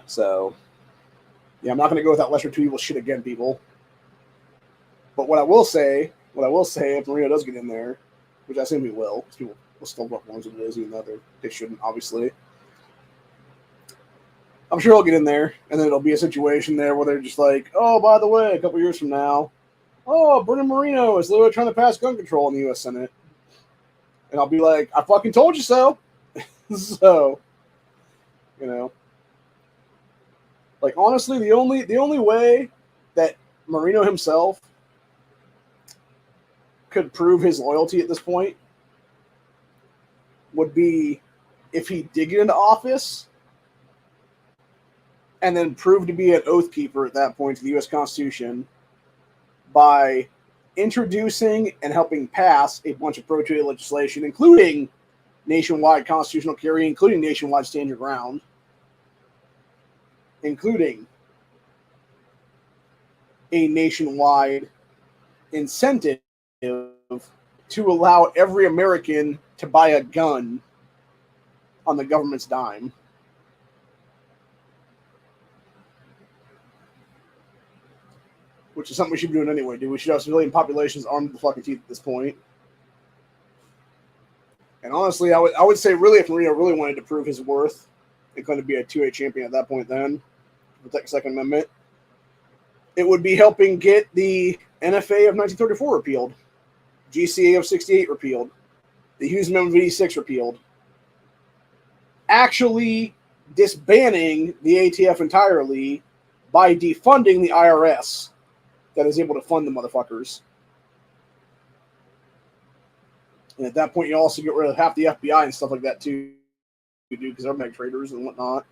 So, yeah, I'm not going to go with that lesser two evil shit again, people. But what I will say, if Marino does get in there, which I assume he will, because people will still vote for him as it is, even though they shouldn't, obviously. I'm sure he'll get in there, and then it'll be a situation there where they're just like, oh, by the way, a couple years from now, oh, Bernard Marino is literally trying to pass gun control in the U.S. Senate. And I'll be like, I fucking told you so. So, like, honestly, the only way that Marino himself could prove his loyalty at this point would be if he did get into office and then prove to be an oath keeper at that point to the U.S. Constitution by introducing and helping pass a bunch of pro-trade legislation, including nationwide constitutional carry, including nationwide stand your ground, including a nationwide incentive to allow every American to buy a gun on the government's dime. Which is something we should be doing anyway, dude. We should have civilian populations armed to the fucking teeth at this point. And honestly, I would say, really, if Marino really wanted to prove his worth and going to be a 2A champion at that point then, protect the Second Amendment, it would be helping get the NFA of 1934 repealed, GCA of 68 repealed, the Hughes Amendment of 86 repealed, actually disbanding the ATF entirely by defunding the IRS that is able to fund the motherfuckers. And at that point, you also get rid of half the FBI and stuff like that, too, because they're mega traders and whatnot.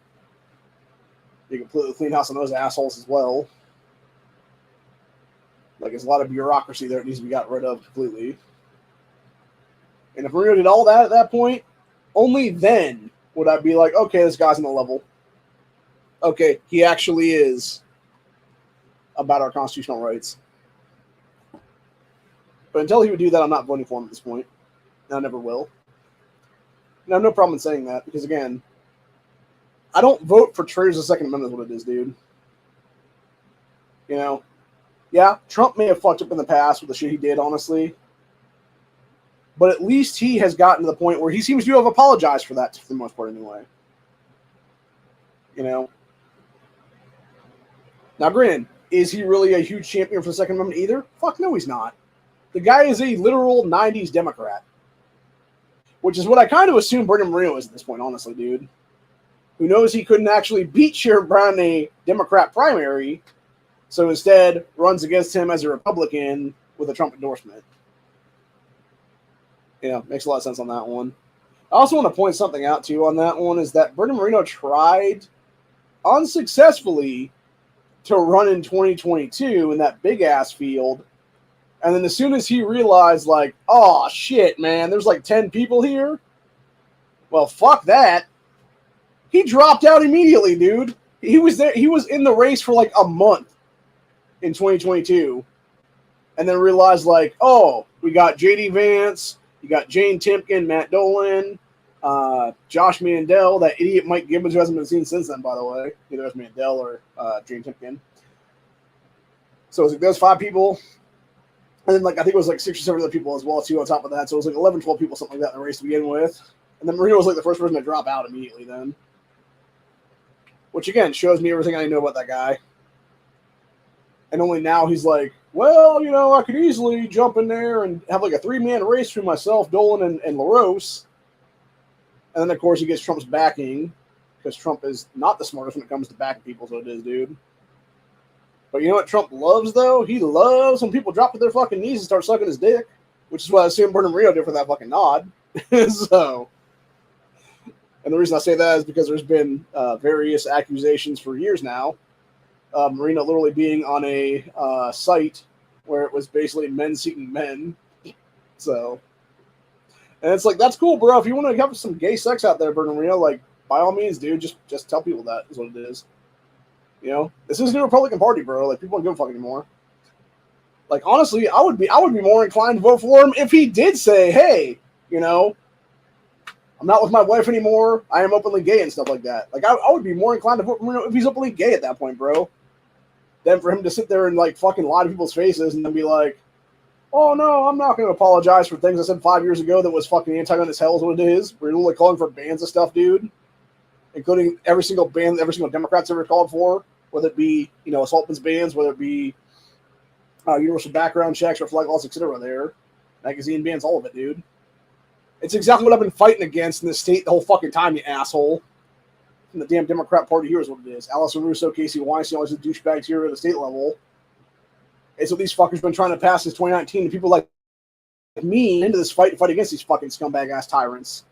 You completely clean house on those assholes as well. Like, there's a lot of bureaucracy there that needs to be got rid of completely. And if Marino did all that at that point, only then would I be like, okay, this guy's on the level. Okay, he actually is about our constitutional rights. But until he would do that, I'm not voting for him at this point. And I never will. And I have no problem in saying that, because, again, I don't vote for traitors of the Second Amendment is what it is, dude. Yeah, Trump may have fucked up in the past with the shit he did, honestly. But at least he has gotten to the point where he seems to have apologized for that, for the most part, anyway. Now, granted, is he really a huge champion for the Second Amendment either? Fuck no, he's not. The guy is a literal 90s Democrat. which is what I kind of assume Brendan Marino is at this point, honestly, dude. Who knows he couldn't actually beat Sherrod Brown in a Democrat primary, so instead runs against him as a Republican with a Trump endorsement. Yeah, makes a lot of sense on that one. I also want to point something out to you on that one is that Brendan Marino tried unsuccessfully to run in 2022 in that big-ass field, and then as soon as he realized, like, oh, shit, man, there's like 10 people here, well, fuck that. He dropped out immediately, dude. He was there. He was in the race for like a month in 2022, and then realized, like, oh, we got J.D. Vance, you got Jane Timken, Matt Dolan, Josh Mandel, that idiot Mike Gibbons, who hasn't been seen since then, by the way, either as Mandel or Jane Timken. So it was like those 5 people, and then like I think it was like 6 or 7 other people as well too on top of that. So it was like 11, 12 people, something like that in the race to begin with. And then Marino was like the first person to drop out immediately then. Which, again, shows me everything I know about that guy. And only now he's like, well, you know, I could easily jump in there and have like a 3-man race between myself, Dolan, and LaRose. And then, of course, he gets Trump's backing because Trump is not the smartest when it comes to backing people, so it is, dude. But you know what Trump loves, though? He loves when people drop to their fucking knees and start sucking his dick, which is what I assume Bernard Marino did for that fucking nod. So... And the reason I say that is because there's been various accusations for years now. Marino literally being on a site where it was basically men seeking men. So, and it's like, that's cool, bro. If you want to have some gay sex out there, Bernard Marino, like, by all means, dude, just tell people that is what it is. You know, this isn't a Republican Party, bro. Like, people don't give a fuck anymore. Like, honestly, I would be more inclined to vote for him if he did say, hey, you know, I'm not with my wife anymore. I am openly gay and stuff like that. Like, I would be more inclined to vote for him if he's openly gay at that point, bro, than for him to sit there and, like, fucking lie to people's faces and then be like, oh, no, I'm not going to apologize for things I said 5 years ago that was fucking anti-gun as hell is what it is. We're literally calling for bans of stuff, dude, including every single ban every single Democrat's ever called for, whether it be, you know, assault bans, whether it be universal background checks or flag laws, etc. there. Magazine bans, all of it, dude. It's exactly what I've been fighting against in this state the whole fucking time, you asshole. And the damn Democrat Party here is what it is. Allison Russo, Casey Weinstein, all these douchebags here at the state level. It's what these fuckers been trying to pass since 2019. And people like me into this fight against these fucking scumbag-ass tyrants.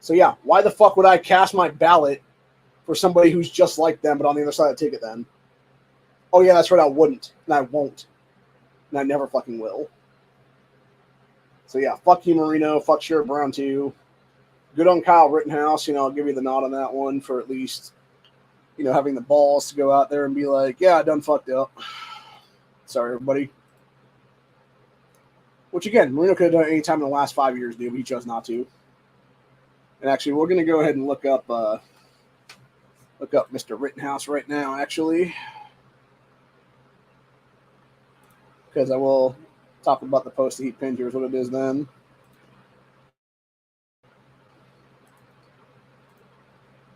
So yeah, why the fuck would I cast my ballot for somebody who's just like them, but on the other side of the ticket then? Oh yeah, that's right, I wouldn't. And I won't. And I never fucking will. So yeah, fuck you, Marino. Fuck Sherrod Brown too. Good on Kyle Rittenhouse. You know, I'll give you the nod on that one for at least, you know, having the balls to go out there and be like, yeah, I done fucked up. Sorry, everybody. Which again, Marino could have done it any time in the last 5 years, dude, but he chose not to. And actually, we're gonna go ahead and look up Mr. Rittenhouse right now, actually, because I will talk about the post that he pinned. Here's what it is then.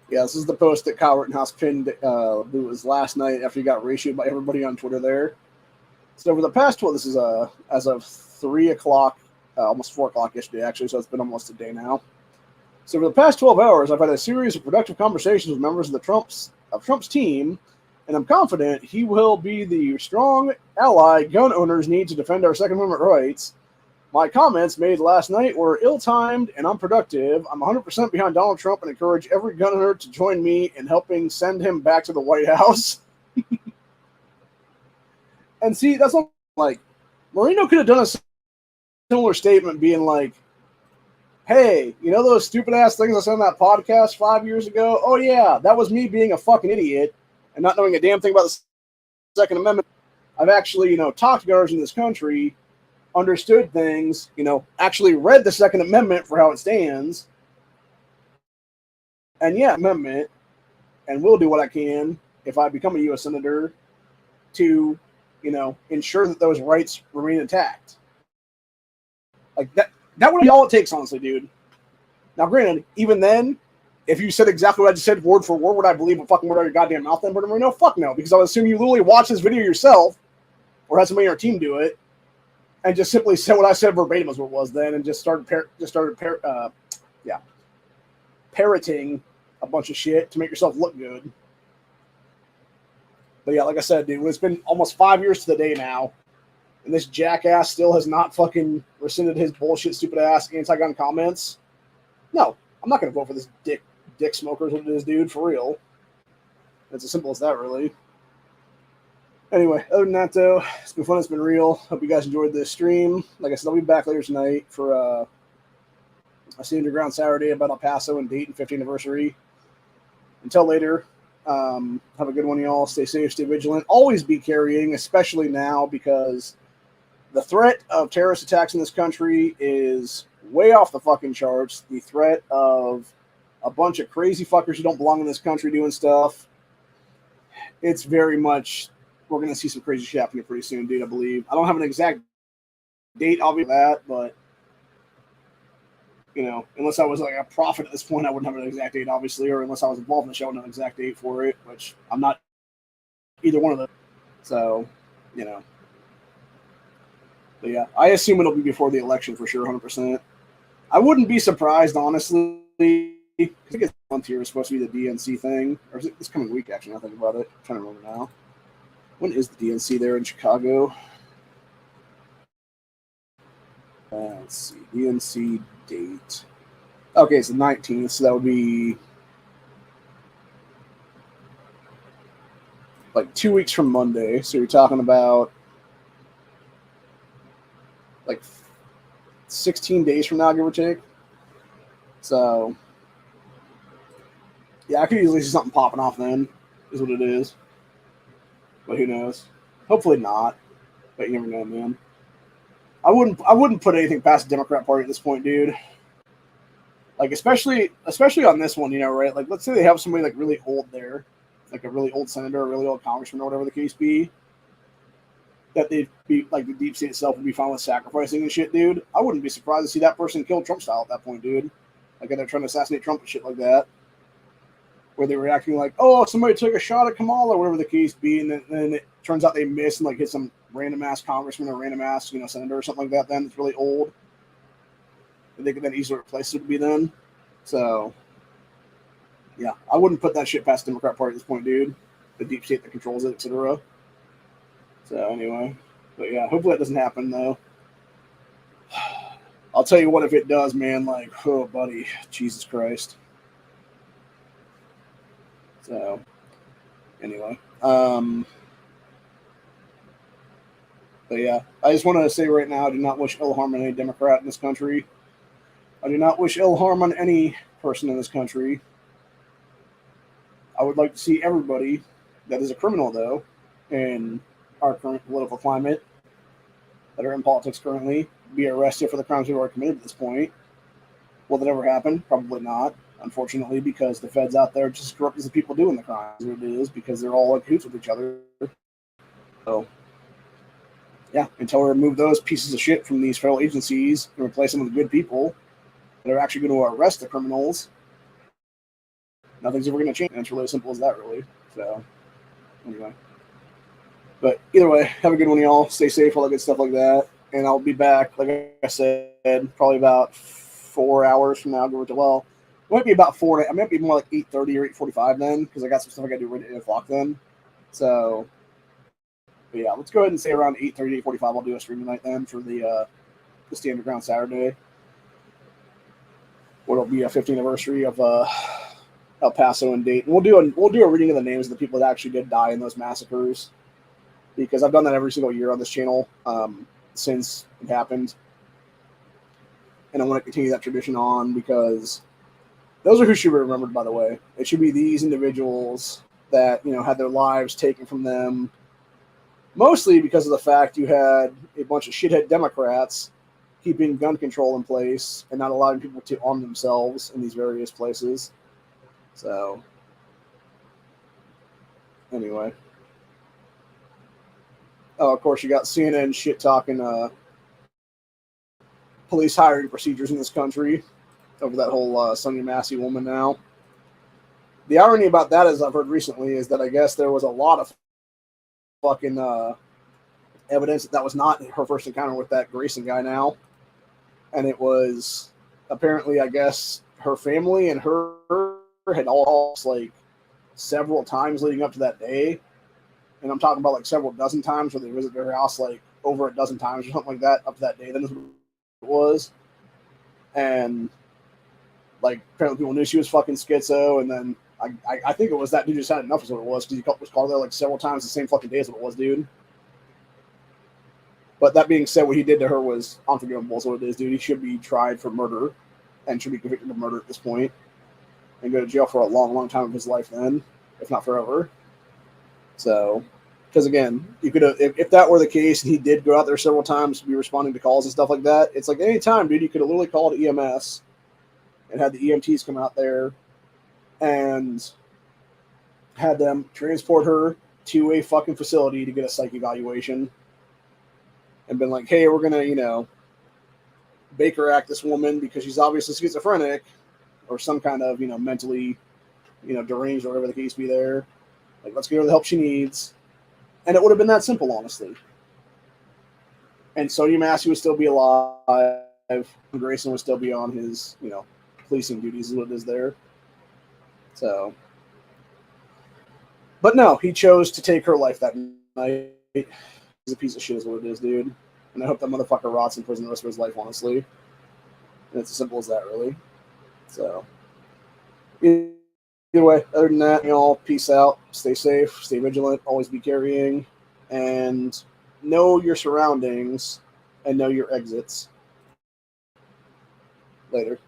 Yeah, this is the post that Kyle Rittenhouse pinned. It was last night after he got ratioed by everybody on Twitter there. So over the past 12, this is as of 3 o'clock, almost 4 o'clock yesterday, actually, so it's been almost a day now. So over the past 12 hours, I've had a series of productive conversations with members of Trump's team, and I'm confident he will be the strong ally gun owners need to defend our Second Amendment rights. My comments made last night were ill-timed and unproductive. I'm 100% behind Donald Trump and encourage every gun owner to join me in helping send him back to the White House. And see, that's not like Marino could have done a similar statement being like, hey, you know those stupid-ass things I said on that podcast 5 years ago? Oh, yeah, that was me being a fucking idiot and not knowing a damn thing about the Second Amendment. I've actually, you know, talked to gunners in this country, understood things, you know, actually read the Second Amendment for how it stands. And yeah, amendment, and will do what I can if I become a U.S. Senator to, you know, ensure that those rights remain intact. Like that would be all it takes, honestly, dude. Now, granted, even then, if you said exactly what I just said, word for word, would I believe a fucking word out of your goddamn mouth then, Marino? Fuck no, because I would assume you literally watched this video yourself or had somebody on your team do it. and just simply said what I said verbatim is what it was then, and just started parroting a bunch of shit to make yourself look good. But yeah, like I said, dude, it's been almost 5 years to the day now, and this jackass still has not fucking rescinded his bullshit, stupid ass anti-gun comments. No, I'm not gonna vote for this dick smoker is what it is, dude, for real. It's as simple as that, really. Anyway, other than that, though, it's been fun. It's been real. Hope you guys enjoyed this stream. Like I said, I'll be back later tonight for a Stay Underground Saturday about El Paso and Dayton 50th anniversary. Until later, have a good one, y'all. Stay safe, stay vigilant. Always be carrying, especially now, because the threat of terrorist attacks in this country is way off the fucking charts. The threat of a bunch of crazy fuckers who don't belong in this country doing stuff. It's very much, we're going to see some crazy shit happening pretty soon, dude, I believe. I don't have an exact date, obviously, that, but, you know, unless I was like a prophet at this point, I wouldn't have an exact date, obviously, or unless I was involved in the show, I wouldn't have an exact date for it, which I'm not either one of them. So, you know. But yeah, I assume it'll be before the election for sure, 100%. I wouldn't be surprised, honestly. I think it's month here is supposed to be the DNC thing, or is it this coming week, actually? I think about it. I'm trying to remember now. When is the DNC there in Chicago? Let's see. DNC date. Okay, it's the 19th, so that would be like 2 weeks from Monday. So you're talking about like 16 days from now, give or take. So, yeah, I could easily see something popping off then, is what it is. But who knows? Hopefully not. But you never know, man. I wouldn't put anything past the Democrat Party at this point, dude. Like, especially on this one, you know, right? Like, let's say they have somebody like really old there, like a really old senator, a really old congressman, or whatever the case be. That they'd be like the deep state itself would be fine with sacrificing and shit, dude. I wouldn't be surprised to see that person killed Trump style at that point, dude. Like, they're trying to assassinate Trump and shit like that. Where they were acting like, oh, somebody took a shot at Kamala, or whatever the case be, and then it turns out they missed and like hit some random ass congressman or random ass, you know, senator or something like that. Then it's really old, and they could then easily replace it to be then. So, yeah, I wouldn't put that shit past the Democrat Party at this point, dude. The deep state that controls it, etc. So anyway, but yeah, hopefully that doesn't happen though. I'll tell you what, if it does, man, like, oh, buddy, Jesus Christ. So, anyway, but yeah, I just want to say right now, I do not wish ill harm on any Democrat in this country. I do not wish ill harm on any person in this country. I would like to see everybody that is a criminal, though, in our current political climate, that are in politics currently, be arrested for the crimes they've already committed at this point. Will that ever happen? Probably not. Unfortunately, because the feds out there are just as corrupt as the people doing the crimes. It is because they're all in cahoots with each other. So, yeah, until we remove those pieces of shit from these federal agencies and replace them with good people that are actually going to arrest the criminals, nothing's ever going to change. And it's really as simple as that, really. So, anyway. But either way, have a good one, y'all. Stay safe, all that good stuff like that. And I'll be back, like I said, probably about 4 hours from now. Well, it might be about 4. It might be more like 8:30 or 8:45 then, because I got some stuff I got to do right at 8 o'clock then. So, but yeah, let's go ahead and say around 8:30, 8:45. I'll do a stream tonight then for the Stay Underground Saturday. What'll be a 50th anniversary of El Paso and Dayton. We'll do a reading of the names of the people that actually did die in those massacres, because I've done that every single year on this channel since it happened, and I want to continue that tradition on, because those are who should be remembered, by the way. It should be these individuals that, you know, had their lives taken from them, mostly because of the fact you had a bunch of shithead Democrats keeping gun control in place and not allowing people to arm themselves in these various places. So, anyway. Oh, of course, you got CNN shit talking police hiring procedures in this country over that whole Sonia Massey woman now. The irony about that, as I've heard recently, is that I guess there was a lot of fucking evidence that was not her first encounter with that Grayson guy now. And it was apparently, I guess, her family and her had all like several times leading up to that day. And I'm talking about like several dozen times where they visited her house like over a dozen times or something like that up to that day. Then it was. And like apparently people knew she was fucking schizo. And then I think it was that dude just had enough is what it was, because he was called there like several times the same fucking day as what it was, dude. But that being said, what he did to her was unforgivable. Is what it is, dude. He should be tried for murder and should be convicted of murder at this point and go to jail for a long, long time of his life then, if not forever. So, because again, you could have, if that were the case and he did go out there several times to be responding to calls and stuff like that, it's like any time, dude, you could have literally called EMS and had the EMTs come out there and had them transport her to a fucking facility to get a psych evaluation and been like, hey, we're going to, Baker Act this woman because she's obviously schizophrenic or some kind of, mentally, deranged or whatever the case be there. Like, let's get her the help she needs. And it would have been that simple, honestly. And Sodium Massey would still be alive. And Grayson would still be on his, policing duties is what it is there. So. But no, he chose to take her life that night. He's a piece of shit is what it is, dude. And I hope that motherfucker rots in prison the rest of his life, honestly. And it's as simple as that, really. So. Either way, other than that, y'all, peace out. Stay safe. Stay vigilant. Always be carrying. And know your surroundings and know your exits. Later.